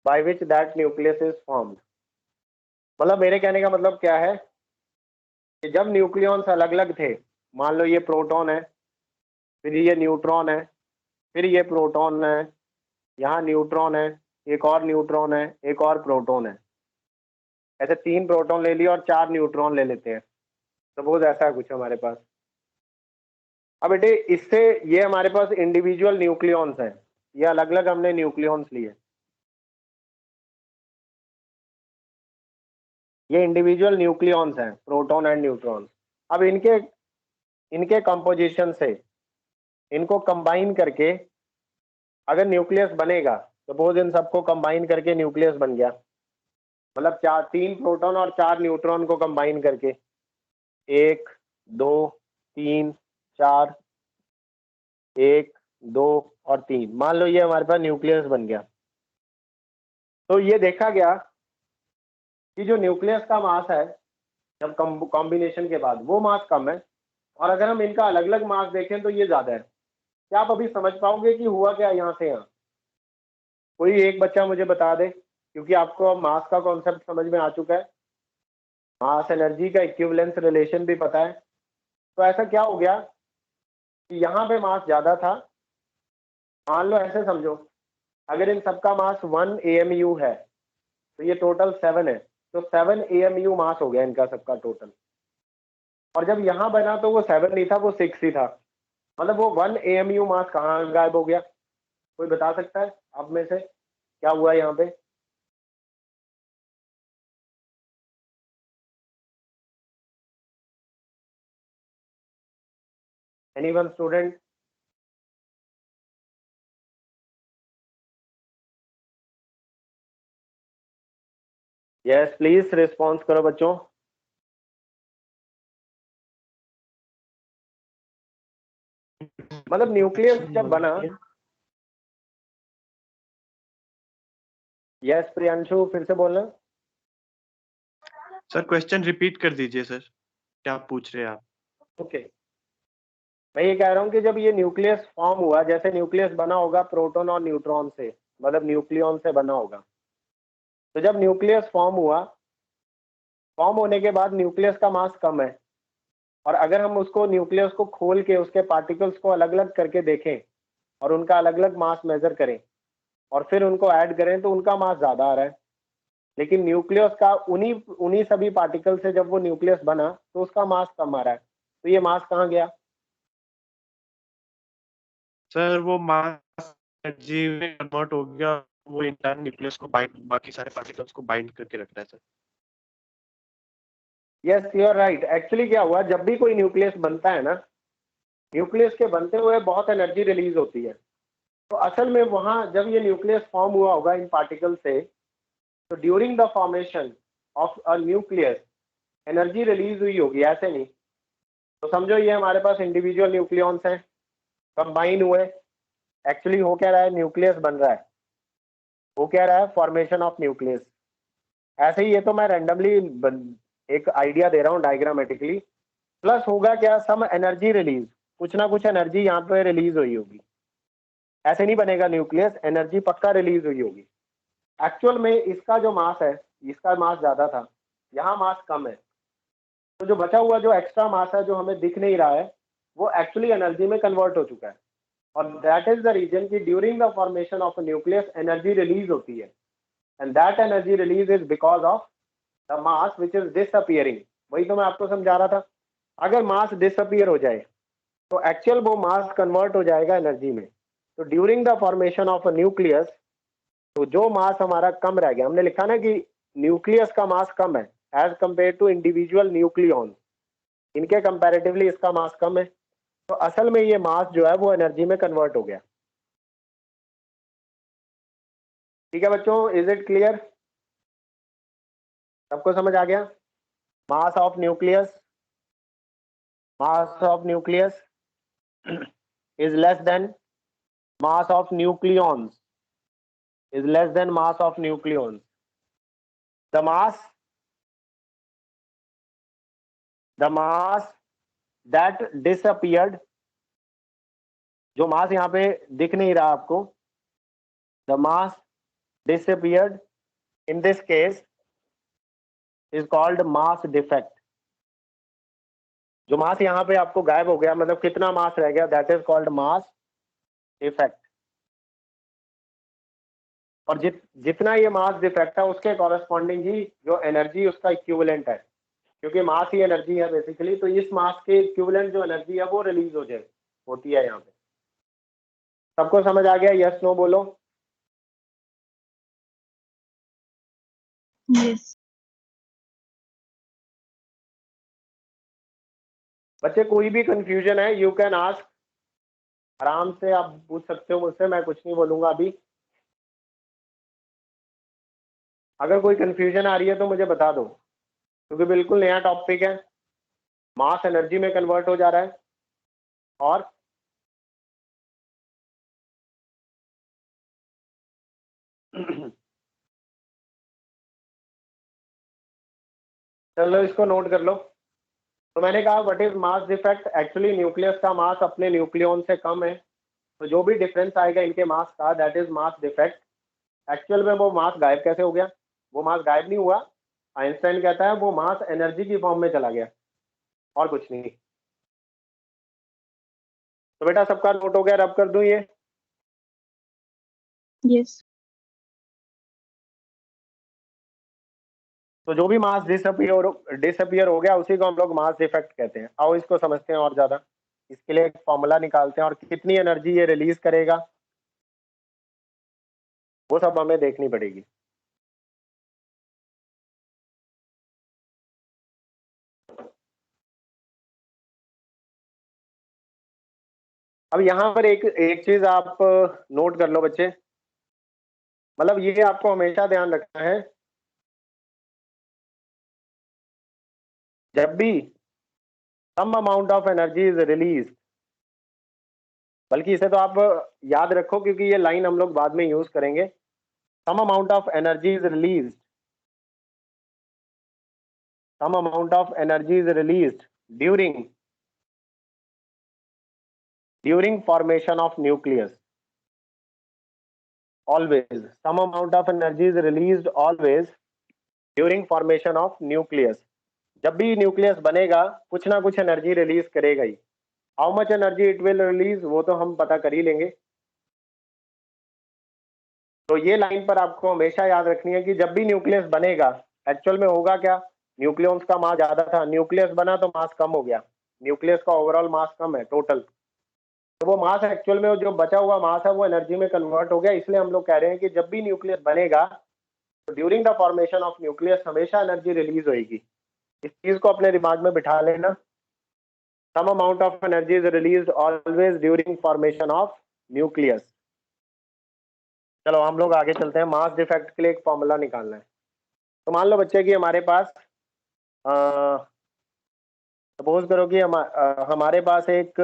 by which that nucleus is formed। मतलब मेरे कहने का मतलब क्या है कि जब न्यूक्लियॉन्स अलग अलग थे, मान लो ये प्रोटॉन है, फिर ये न्यूट्रॉन है, फिर ये प्रोटॉन है, यहाँ न्यूट्रॉन है, एक और न्यूट्रॉन है, एक और प्रोटॉन है। ऐसे 3 प्रोटॉन ले लिए और 4 न्यूट्रॉन ले लेते हैं। सपोज ऐसा है कुछ हमारे पास। अब बेटे इससे ये हमारे पास इंडिविजुअल न्यूक्लियॉन्स हैं, ये अलग अलग हमने न्यूक्लियॉन्स लिए। ये इंडिविजुअल न्यूक्लियॉन्स हैं, प्रोटॉन एंड न्यूट्रॉन। अब इनके कंपोजिशन से इनको कंबाइन करके अगर न्यूक्लियस बनेगा, सपोज इन सबको कंबाइन करके न्यूक्लियस बन गया, मतलब 3 प्रोटॉन और 4 न्यूट्रॉन को कंबाइन करके 1 2 3 4 1 2 और 3, मान लो ये हमारे पास न्यूक्लियस बन गया। तो ये देखा गया कि जो न्यूक्लियस का मास है जब कॉम्बिनेशन के बाद वो मास कम है, और अगर हम इनका अलग अलग मास देखें तो ये ज्यादा है। क्या आप अभी समझ पाओगे कि हुआ क्या यहाँ से यहाँ? कोई एक बच्चा मुझे बता दे, क्योंकि आपको अब मास का कॉन्सेप्ट समझ में आ चुका है, मास एनर्जी का इक्विवेलेंस रिलेशन भी पता है। तो ऐसा क्या हो गया कि यहाँ पे मास ज्यादा था। मान लो ऐसे समझो, अगर इन सबका मास 1 AMU है तो ये टोटल 7 है, तो 7 AMU मास हो गया इनका सबका टोटल। और जब यहाँ बना तो वो 7 नहीं था, वो 6 ही था। मतलब वो 1 AMU मास कहाँ गायब हो गया? कोई बता सकता है आप में से क्या हुआ यहाँ पे? Anyone student? Yes please response करो बच्चों। मतलब न्यूक्लियस जब बना। यस प्रियांशु, फिर से बोलना। सर क्वेश्चन रिपीट कर दीजिए सर, क्या पूछ रहे हैं आप? ओके, मैं ये कह रहा हूँ कि जब ये न्यूक्लियस फॉर्म हुआ, जैसे न्यूक्लियस बना होगा प्रोटॉन और न्यूट्रॉन से, मतलब न्यूक्लियॉन से बना होगा। तो जब न्यूक्लियस फॉर्म हुआ, फॉर्म होने के बाद न्यूक्लियस का मास कम है, और अगर हम उसको न्यूक्लियस को खोल के उसके पार्टिकल्स को अलग अलग करके देखें और उनका अलग अलग मास मेजर करें और फिर उनको ऐड करें तो उनका मास ज्यादा आ रहा है। लेकिन न्यूक्लियस का उन्हीं उन्हीं सभी पार्टिकल से जब वो न्यूक्लियस बना तो उसका मास कम आ रहा है। तो ये मास कहाँ गया? सर वो मास एनर्जी में कन्वर्ट हो गया, वो इंटरनल न्यूक्लियस को बाइंड, बाकी सारे पार्टिकल्स को बाइंड करके रखता है sir. Yes you are right. Actually क्या हुआ, जब भी कोई न्यूक्लियस बनता है ना, न्यूक्लियस के बनते हुए बहुत एनर्जी रिलीज होती है। तो असल में वहां जब ये न्यूक्लियस फॉर्म हुआ होगा इन पार्टिकल से, तो during the formation of a nucleus energy release हुई होगी, ऐसे नहीं। तो समझो ये हमारे पास इंडिविजुअल न्यूक्लियॉन्स हैं, कंबाइन हुए। एक्चुअली हो क्या रहा है, न्यूक्लियस बन रहा है। वो क्या रहा है, फॉर्मेशन ऑफ न्यूक्लियस। ऐसे ही ये तो मैं रैंडमली एक आइडिया दे रहा हूँ डायग्रामेटिकली। प्लस होगा क्या, सम एनर्जी रिलीज, कुछ ना कुछ एनर्जी यहाँ पे रिलीज हुई होगी। ऐसे नहीं बनेगा न्यूक्लियस, एनर्जी पक्का रिलीज हुई होगी। एक्चुअल में इसका जो मास है, इसका मास ज्यादा था, यहाँ मास कम है। तो जो बचा हुआ जो एक्स्ट्रा मास है जो हमें दिख नहीं रहा है, वो एक्चुअली एनर्जी में कन्वर्ट हो चुका है। और दैट इज द रीजन कि during the formation of nucleus energy release होती है, and that energy release is because of the mass which is disappearing. वही तो मैं आपको समझा रहा था, अगर मास डिसअपियर हो जाए तो एक्चुअल वो मास कन्वर्ट हो जाएगा एनर्जी में। तो during the formation of a nucleus, तो जो मास हमारा कम रह गया, हमने लिखा ना कि न्यूक्लियस का मास कम है as compare to individual nucleon, इनके कंपैरेटिवली इसका मास कम है। तो असल में ये मास जो है वो एनर्जी में कन्वर्ट हो गया। ठीक है बच्चों, इज इट क्लियर? सबको समझ आ गया? मास of nucleus, mass of nucleus is less than mass of nucleons, is less than mass of nucleons. The mass that disappeared, जो मास यहाँ पे दिख नहीं रहा आपको, the mass disappeared in this case is called mass defect. जो मास यहाँ पे आपको गायब हो गया, मतलब कितना मास रह गया, that is called mass defect. और जितना ये मास डिफेक्ट है उसके कॉरेस्पॉन्डिंग ही जो एनर्जी उसका इक्विवेलेंट है, क्योंकि मास ही एनर्जी है बेसिकली। तो इस मास के इक्विवेलेंट जो एनर्जी है वो रिलीज हो जाए होती है यहाँ पे। सबको समझ आ गया? यस नो बोलो। Yes. बच्चे कोई भी कंफ्यूजन है यू कैन आस्क, आराम से आप पूछ सकते हो मुझसे, मैं कुछ नहीं बोलूंगा अभी। अगर कोई कंफ्यूजन आ रही है तो मुझे बता दो, क्योंकि बिल्कुल नया टॉपिक है, मास एनर्जी में कन्वर्ट हो जा रहा है। और चलो इसको नोट कर लो। तो मैंने कहा what is mass defect, actually nucleus का मास अपने न्यूक्लियॉन से कम है, तो जो भी डिफरेंस आएगा इनके मास का, that is mass defect. Actual में वो मास गायब कैसे हो गया? वो मास गायब नहीं हुआ, आइंस्टाइन कहता है वो मास एनर्जी की फॉर्म में चला गया, और कुछ नहीं। तो बेटा सबका नोट हो गया, रब कर दूं ये? Yes. तो जो भी मास डिसअपियर हो गया उसी को हम लोग मास डिफेक्ट कहते हैं। आओ इसको समझते हैं और ज्यादा। इसके लिए एक फॉर्मूला निकालते हैं, और कितनी एनर्जी ये रिलीज करेगा वो सब हमें देखनी पड़ेगी। अब यहाँ पर एक एक चीज आप नोट कर लो बच्चे, मतलब ये आपको हमेशा ध्यान रखना है, जब भी some amount of energy is release, बल्कि इसे तो आप याद रखो क्योंकि ये लाइन हम लोग बाद में यूज करेंगे। Some amount of energy is release, some amount of energy is release during formation of nucleus. always some amount of energy is released always during formation of nucleus। जब भी न्यूक्लियस बनेगा कुछ ना कुछ एनर्जी रिलीज करेगा ही। How much energy it will release वो तो हम पता कर ही लेंगे। तो ये लाइन पर आपको हमेशा याद रखनी है कि जब भी न्यूक्लियस बनेगा, एक्चुअल में होगा क्या, न्यूक्लियस का मास ज्यादा था, न्यूक्लियस बना तो मास कम हो गया, न्यूक्लियस का ओवरऑल मास कम है टोटल, तो वो मास एक्चुअल में जो बचा हुआ मास है वो एनर्जी में कन्वर्ट हो गया। इसलिए हम लोग कह रहे हैं कि जब भी न्यूक्लियस बनेगा तो during the formation of nucleus हमेशा एनर्जी रिलीज होगी। इस चीज को अपने दिमाग में बिठा लेना। Some amount of energy is released always during formation of nucleus. चलो हम लोग आगे चलते हैं, मास डिफेक्ट के लिए एक फॉर्मूला निकालना है। तो मान लो बच्चे कि हमारे पास सपोज करो कि हमारे पास एक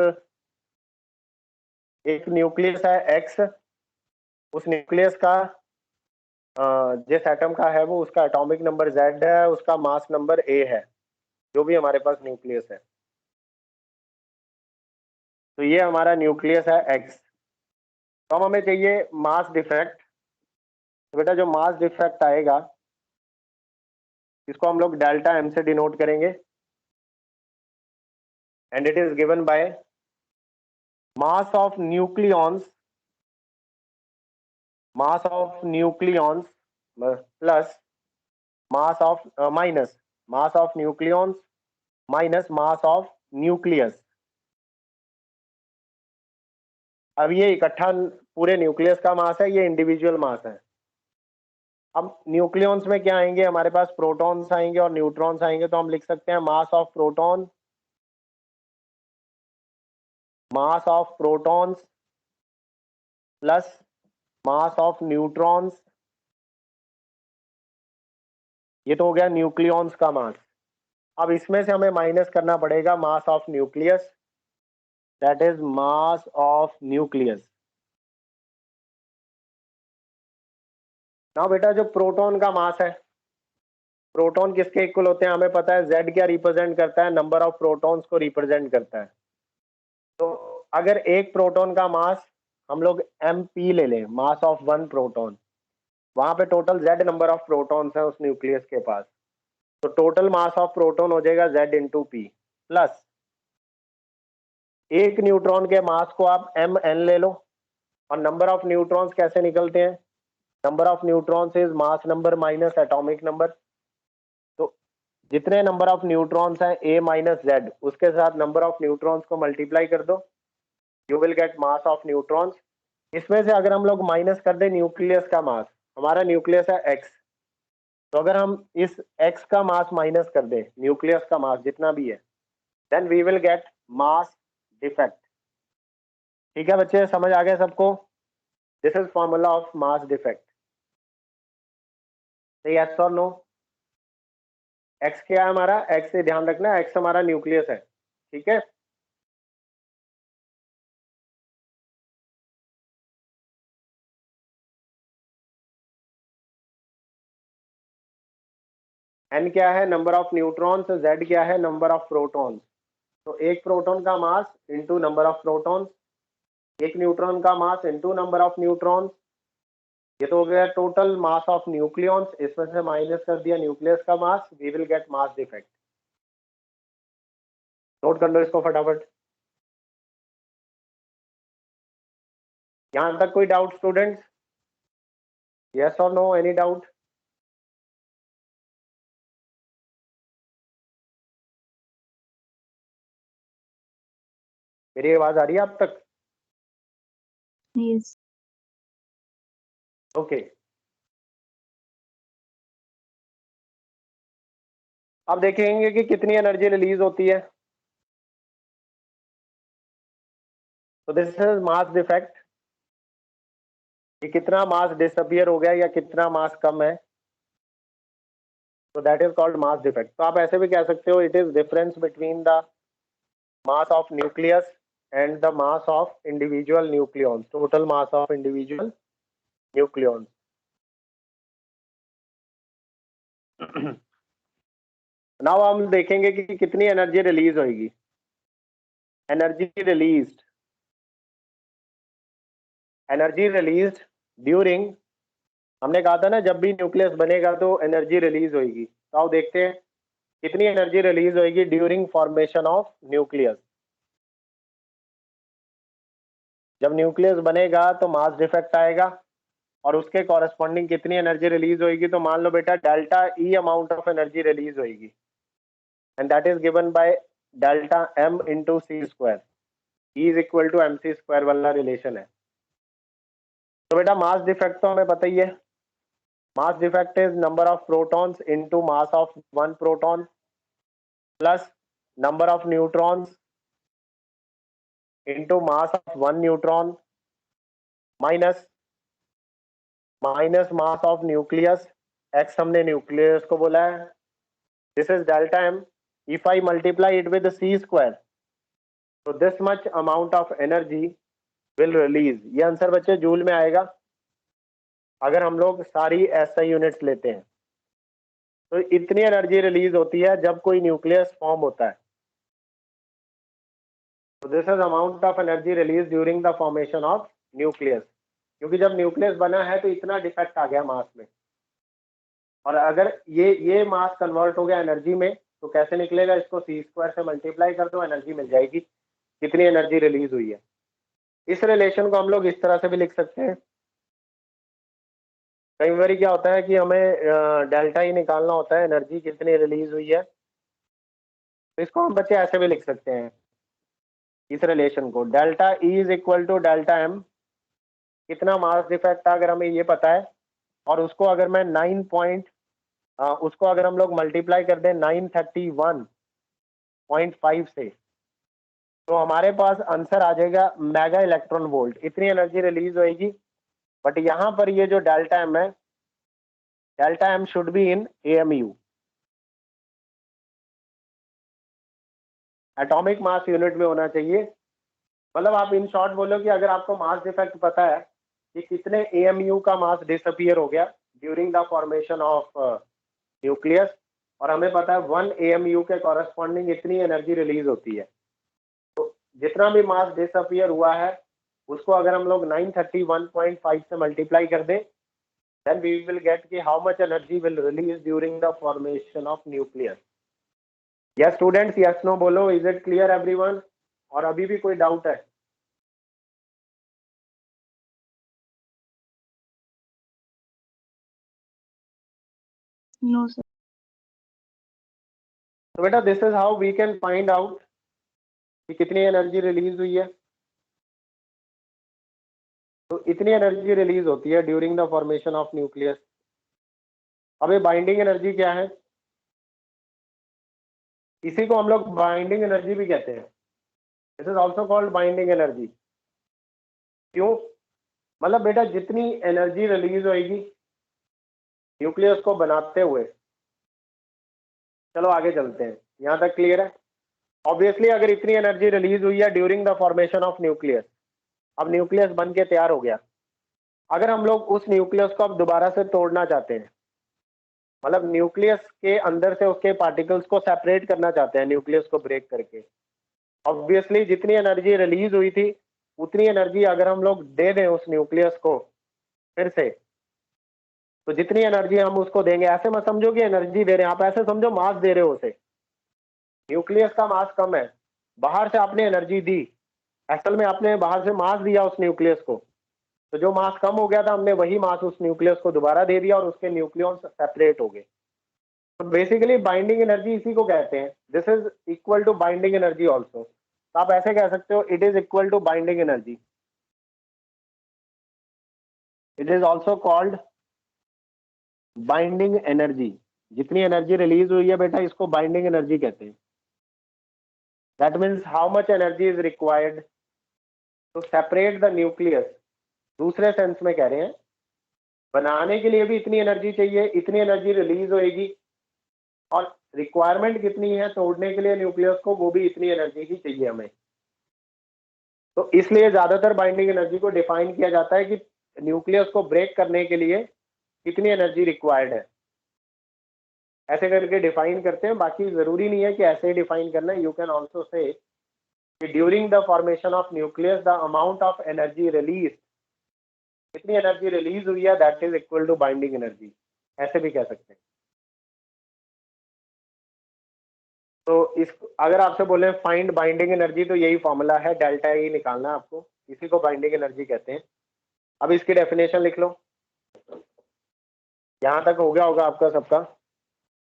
न्यूक्लियस है एक्स, उस न्यूक्लियस का जिस एटम का है वो उसका एटॉमिक नंबर Z है, उसका मास नंबर A है, जो भी हमारे पास न्यूक्लियस है। तो ये हमारा न्यूक्लियस है X। तो हमें चाहिए मास डिफेक्ट। तो बेटा जो मास डिफेक्ट आएगा इसको हम लोग डेल्टा M से डिनोट करेंगे, and it is given by mass of nucleons plus mass of minus mass of nucleons minus mass of nucleus. अब ये इकट्ठा पूरे न्यूक्लियस का मास है, ये इंडिविजुअल मास है। अब न्यूक्लियॉन्स में क्या आएंगे, हमारे पास प्रोटॉन्स आएंगे और न्यूट्रॉन्स आएंगे, तो हम लिख सकते हैं mass of protons plus mass of neutrons. ये तो हो गया न्यूक्लियॉन्स का मास। अब इसमें से हमें माइनस करना पड़ेगा मास of nucleus, that is mass of nucleus. ना बेटा जो प्रोटॉन का मास है, प्रोटॉन किसके इक्वल होते हैं हमें पता है, Z क्या रिप्रेजेंट करता है, नंबर ऑफ प्रोटॉन्स को रिप्रेजेंट करता है। तो अगर एक प्रोटॉन का मास हम लोग MP ले लें, मास ऑफ 1 प्रोटॉन, वहां पे total Z number of protons है उस न्यूक्लियस के पास, तो टोटल मास ऑफ प्रोटॉन हो जाएगा Z इंटू P प्लस एक न्यूट्रॉन के मास को आप MN ले लो। और नंबर ऑफ न्यूट्रॉन्स कैसे निकलते हैं, number of neutrons is mass number minus atomic number. तो जितने नंबर ऑफ न्यूट्रॉन्स हैं A माइनस Z, उसके साथ नंबर ऑफ न्यूट्रॉन्स को मल्टीप्लाई कर दो, you will get mass of neutrons. इसमें से अगर हम लोग माइनस कर दें न्यूक्लियस का मास, हमारा न्यूक्लियस है X, तो अगर हम इस X का मास माइनस कर दें न्यूक्लियस का मास जितना भी है, then we will get mass defect. ठीक है बच्चे, समझ आ गया सबको? This is formula of mass defect. Yes और नो? X क्या है हमारा, X से ध्यान रखना, X हमारा न्यूक्लियस है, ठीक है। N क्या है, नंबर ऑफ न्यूट्रॉन्स, Z क्या है, नंबर ऑफ प्रोटॉन्स। तो एक प्रोटॉन का mass into number of protons, एक न्यूट्रॉन का mass into number of neutrons, ये तो हो गया टोटल मास ऑफ न्यूक्लियॉन्स, इसमें से माइनस कर दिया न्यूक्लियस का mass, we will get mass defect. Note कर लो इसको फटाफट। यहां तक कोई डाउट स्टूडेंट्स? यस और नो, एनी डाउट? मेरी आवाज आ रही है आप तक? Yes. ओके अब देखेंगे कि कितनी एनर्जी रिलीज होती है। तो दिस इज मास डिफेक्ट, कि कितना मास डिसअपियर हो गया या कितना मास कम है, तो that is called mass defect. तो आप ऐसे भी कह सकते हो, it is difference between the mass of nucleus and the mass of individual nucleons, total mass of individual nucleons. Now हम देखेंगे कि कितनी एनर्जी रिलीज होगी। एनर्जी रिलीज ड्यूरिंग, हमने कहा था ना जब भी न्यूक्लियस बनेगा तो एनर्जी रिलीज होगी। तो आओ देखते हैं कितनी एनर्जी रिलीज होगी ड्यूरिंग फॉर्मेशन ऑफ न्यूक्लियस। जब न्यूक्लियस बनेगा तो मास डिफेक्ट आएगा और उसके कॉरेस्पॉन्डिंग कितनी एनर्जी रिलीज होगी, तो मान लो बेटा delta E amount of energy release होगी, and that is given by delta M into C square, E is equal to M C square वाला रिलेशन है। तो बेटा मास डिफेक्ट तो हमें पता ही है, mass defect is number of protons into mass of one proton plus number of neutrons into mass of one neutron minus mass of nucleus, X हमने न्यूक्लियस को बोला है, this is delta M. If I multiply it with C square, तो this much amount of energy will release. ये answer बच्चे joule में आएगा अगर हम लोग सारी एसआई यूनिट्स लेते हैं। तो इतनी एनर्जी रिलीज होती है जब कोई न्यूक्लियस फॉर्म होता है। तो this is amount of energy release during the formation of nucleus, क्योंकि जब न्यूक्लियस बना है तो इतना डिफेक्ट आ गया मास में, और अगर ये मास कन्वर्ट हो गया एनर्जी में, तो कैसे निकलेगा, इसको सी स्क्वायर से मल्टीप्लाई कर दो, एनर्जी मिल जाएगी कितनी एनर्जी रिलीज हुई है। इस रिलेशन को हम लोग इस तरह से भी लिख सकते हैं। कई बार क्या होता है कि हमें डेल्टा ही निकालना होता है, एनर्जी कितनी रिलीज हुई है, तो इसको हम बच्चे ऐसे भी लिख सकते हैं, इस रिलेशन को delta E is equal to delta M, कितना मास डिफेक्ट अगर हमें ये पता है, और उसको अगर मैं 9 पॉइंट उसको अगर हम लोग मल्टीप्लाई कर दें 931.5 से, तो हमारे पास आंसर आ जाएगा मेगा इलेक्ट्रॉन वोल्ट, इतनी एनर्जी रिलीज होगी। बट यहाँ पर ये जो डेल्टा एम है, delta M should be in AMU, atomic mass unit में होना चाहिए। मतलब आप इन शॉर्ट बोलो कि अगर आपको मास डिफेक्ट पता है कि कितने AMU का मास डिसअपियर हो गया during the formation of nucleus, और हमें पता है 1 AMU के कॉरेस्पॉन्डिंग इतनी एनर्जी रिलीज होती है, तो जितना भी मास डिसअपियर हुआ है उसको अगर हम लोग 931.5 से मल्टीप्लाई कर दें, then we will get कि how much energy will release during the formation of nucleus. Yes students, yes no बोलो, is it clear everyone? और अभी भी कोई डाउट है? No, sir. तो बेटा this is how we can find out कि कितनी एनर्जी रिलीज हुई है। तो इतनी एनर्जी रिलीज होती है during the formation of nucleus. अब ये बाइंडिंग एनर्जी क्या है, इसी को हम लोग बाइंडिंग एनर्जी भी कहते हैं, this is also called binding energy. क्यों? मतलब बेटा जितनी एनर्जी रिलीज होगी न्यूक्लियस को बनाते हुए, चलो आगे चलते हैं, यहाँ तक क्लियर है? ऑब्वियसली अगर इतनी एनर्जी रिलीज हुई है during the formation of nucleus, अब न्यूक्लियस बन के तैयार हो गया, अगर हम लोग उस न्यूक्लियस को अब दोबारा से तोड़ना चाहते हैं, मतलब न्यूक्लियस के अंदर से उसके पार्टिकल्स को सेपरेट करना चाहते हैं न्यूक्लियस को ब्रेक करके, ऑब्वियसली जितनी एनर्जी रिलीज हुई थी उतनी एनर्जी अगर हम लोग दे दें उस न्यूक्लियस को फिर से, तो जितनी एनर्जी हम उसको देंगे, ऐसे मत समझो कि एनर्जी दे रहे हैं आप, ऐसे समझो मास दे रहे हो उसे। न्यूक्लियस का मास कम है, बाहर से आपने एनर्जी दी, असल में आपने बाहर से मास दिया उस न्यूक्लियस को, तो जो मास कम हो गया था हमने वही मास उस न्यूक्लियस को दोबारा दे दिया और उसके न्यूक्लियॉन्स सेपरेट हो गए। तो बेसिकली बाइंडिंग एनर्जी इसी को कहते हैं। This is equal to binding energy also. तो आप ऐसे कह सकते हो it is equal to binding energy. It is also called binding energy. जितनी एनर्जी रिलीज हुई है बेटा इसको बाइंडिंग एनर्जी कहते हैं। That means how much energy is required to separate the nucleus. दूसरे सेंस में कह रहे हैं बनाने के लिए भी इतनी एनर्जी चाहिए, इतनी एनर्जी रिलीज होएगी, और रिक्वायरमेंट कितनी है तोड़ने के लिए न्यूक्लियस को, वो भी इतनी एनर्जी ही चाहिए हमें। तो इसलिए ज्यादातर बाइंडिंग एनर्जी को डिफाइन किया जाता है कि न्यूक्लियस को ब्रेक करने के लिए कितनी एनर्जी रिक्वायर्ड है, ऐसे करके डिफाइन करते हैं। बाकी जरूरी नहीं है कि ऐसे ही डिफाइन करना है। You can also say during the formation of nucleus the amount of energy release, कितनी एनर्जी रिलीज हुई है that is equal to binding energy, ऐसे भी कह सकते हैं। तो इस अगर आपसे बोले फाइंड बाइंडिंग एनर्जी तो यही फॉर्मूला है, डेल्टा ई निकालना है आपको, इसी को बाइंडिंग एनर्जी कहते हैं। अब इसकी डेफिनेशन लिख लो, यहां तक हो गया होगा आपका सबका।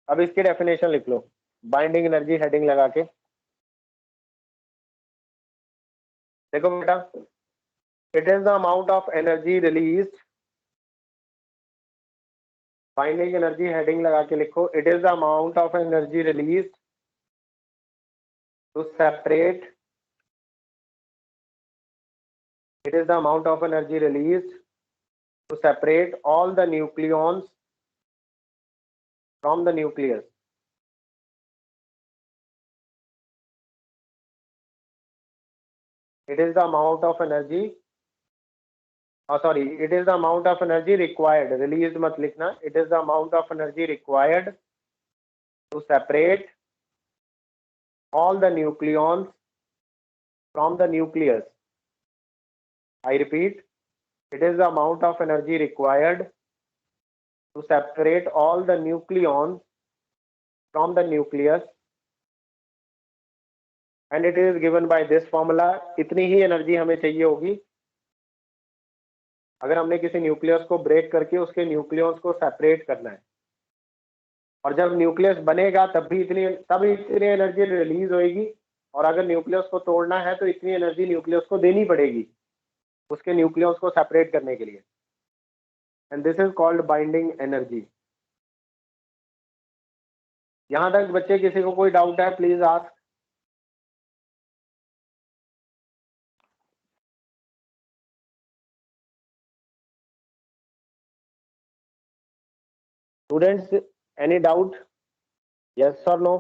अब इसकी डेफिनेशन लिख लो, बाइंडिंग एनर्जी हेडिंग लगा के। देखो बेटा, it is the amount of energy release, binding energy heading लगा के लिखो, it is the amount of energy release to separate, it is the amount of energy released to separate all the nucleons from the nucleus. It is the amount of energy, it is the amount of energy required, released mat likhna, it is the amount of energy required to separate all the nucleons from the nucleus. I repeat, it is the amount of energy required to separate all the nucleons from the nucleus, and it is given by this formula. इतनी ही energy हमें चाहिए होगी अगर हमने किसी nucleus को break करके उसके न्यूक्लियस को सेपरेट करना है, और जब न्यूक्लियस बनेगा तब इतनी एनर्जी रिलीज होएगी, और अगर न्यूक्लियस को तोड़ना है तो इतनी एनर्जी न्यूक्लियस को देनी पड़ेगी उसके न्यूक्लियस को सेपरेट करने के लिए, and this is called binding energy. यहां तक बच्चे किसी को कोई डाउट है please ask. Students, any doubt? Yes और नो?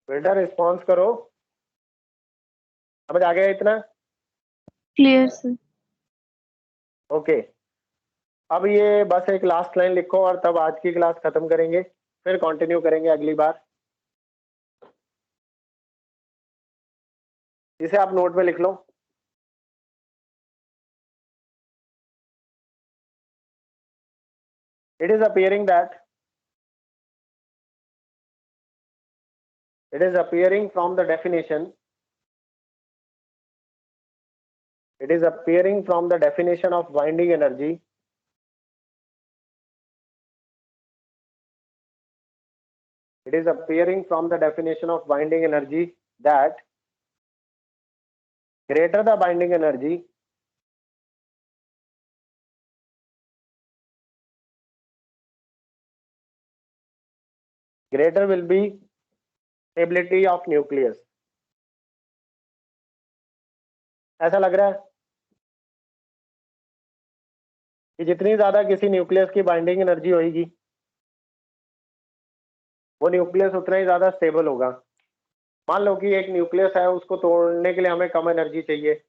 बेटा रिस्पॉन्स करो, समझ आ गया इतना? Clear sir. ओके, अब ये बस एक लास्ट लाइन लिखो और तब आज की क्लास खत्म करेंगे, फिर कंटिन्यू करेंगे अगली बार। इसे आप नोट में लिख लो। It is appearing from the definition. It is appearing from the definition of binding energy. It is appearing from the definition of binding energy that greater the binding energy, greater will be stability of nucleus. ऐसा लग रहा है कि जितनी ज्यादा किसी nucleus की binding energy होगी वो न्यूक्लियस उतना ही ज्यादा स्टेबल होगा। मान लो कि एक न्यूक्लियस है उसको तोड़ने के लिए हमें कम एनर्जी चाहिए,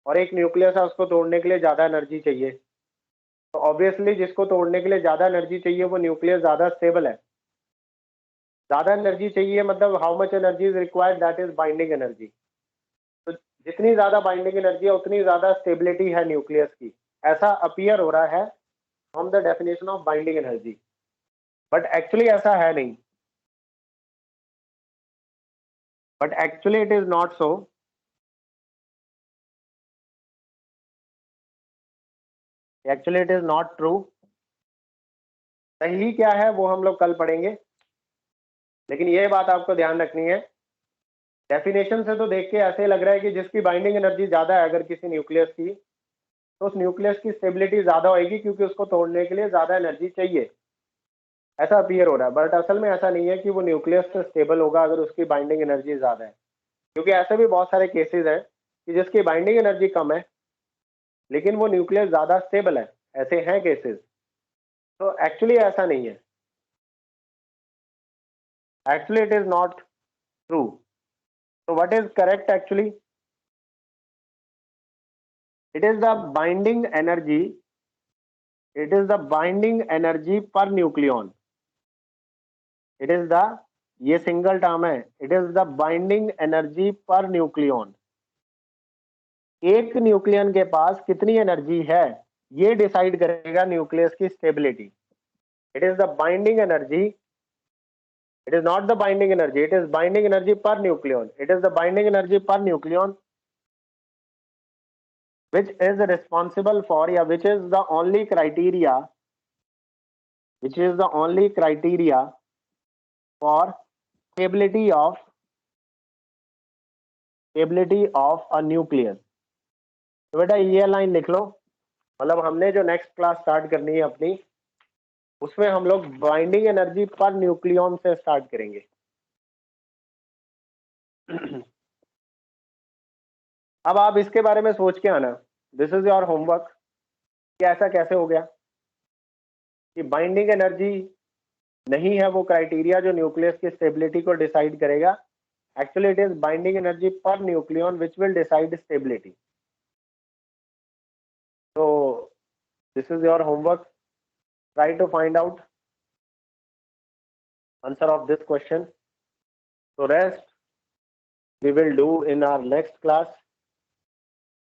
और एक न्यूक्लियस है उसको तोड़ने के लिए ज्यादा एनर्जी चाहिए, तो ऑब्वियसली जिसको तोड़ने के लिए ज्यादा एनर्जी चाहिए वो न्यूक्लियस ज्यादा स्टेबल है, ज्यादा एनर्जी चाहिए मतलब how much energy is required, that is binding energy. तो जितनी ज्यादा बाइंडिंग एनर्जी है उतनी ज्यादा स्टेबिलिटी है न्यूक्लियस की, ऐसा अपीयर हो रहा है from the definition of binding energy, but actually ऐसा है नहीं, but actually it is not so. Actually it is not true. सही क्या है वो हम लोग कल पढ़ेंगे, लेकिन ये बात आपको ध्यान रखनी है, डेफिनेशन से तो देख के ऐसे लग रहा है कि जिसकी बाइंडिंग एनर्जी ज्यादा है अगर किसी न्यूक्लियस की, तो उस न्यूक्लियस की स्टेबिलिटी ज्यादा होगी क्योंकि उसको तोड़ने के लिए ज्यादा एनर्जी चाहिए, ऐसा अपीयर हो रहा है। बट असल में ऐसा नहीं है कि वो न्यूक्लियस तो स्टेबल होगा अगर उसकी बाइंडिंग एनर्जी ज्यादा है, क्योंकि ऐसे भी बहुत सारे केसेस हैं कि जिसकी बाइंडिंग एनर्जी कम है लेकिन वो न्यूक्लियस ज्यादा स्टेबल है, ऐसे हैं केसेस। तो एक्चुअली ऐसा नहीं है, actually it is not true. So what is correct actually? It is the binding energy. It is the binding energy per nucleon. It is the, ये सिंगल टर्म है, it is the binding energy per nucleon. एक nucleon के पास कितनी energy है ये decide करेगा nucleus की stability. It is the binding energy. It is not the binding energy. It is binding energy per nucleon. It is the binding energy per nucleon which is responsible for, या which is the only criteria, which is the only criteria for stability of a nucleus। तो बेटा ये line लिख लो, मतलब हमने जो next class start करनी है अपनी, उसमें हम लोग बाइंडिंग एनर्जी पर न्यूक्लियन से स्टार्ट करेंगे। अब आप इसके बारे में सोच के आना, दिस इज योर होमवर्क, कि ऐसा कैसे हो गया कि बाइंडिंग एनर्जी नहीं है वो क्राइटेरिया जो न्यूक्लियस की स्टेबिलिटी को डिसाइड करेगा। Actually it is binding energy per nucleon which will decide stability. So this is your homework. Try to find out answer of this question. So rest we will do in our next class.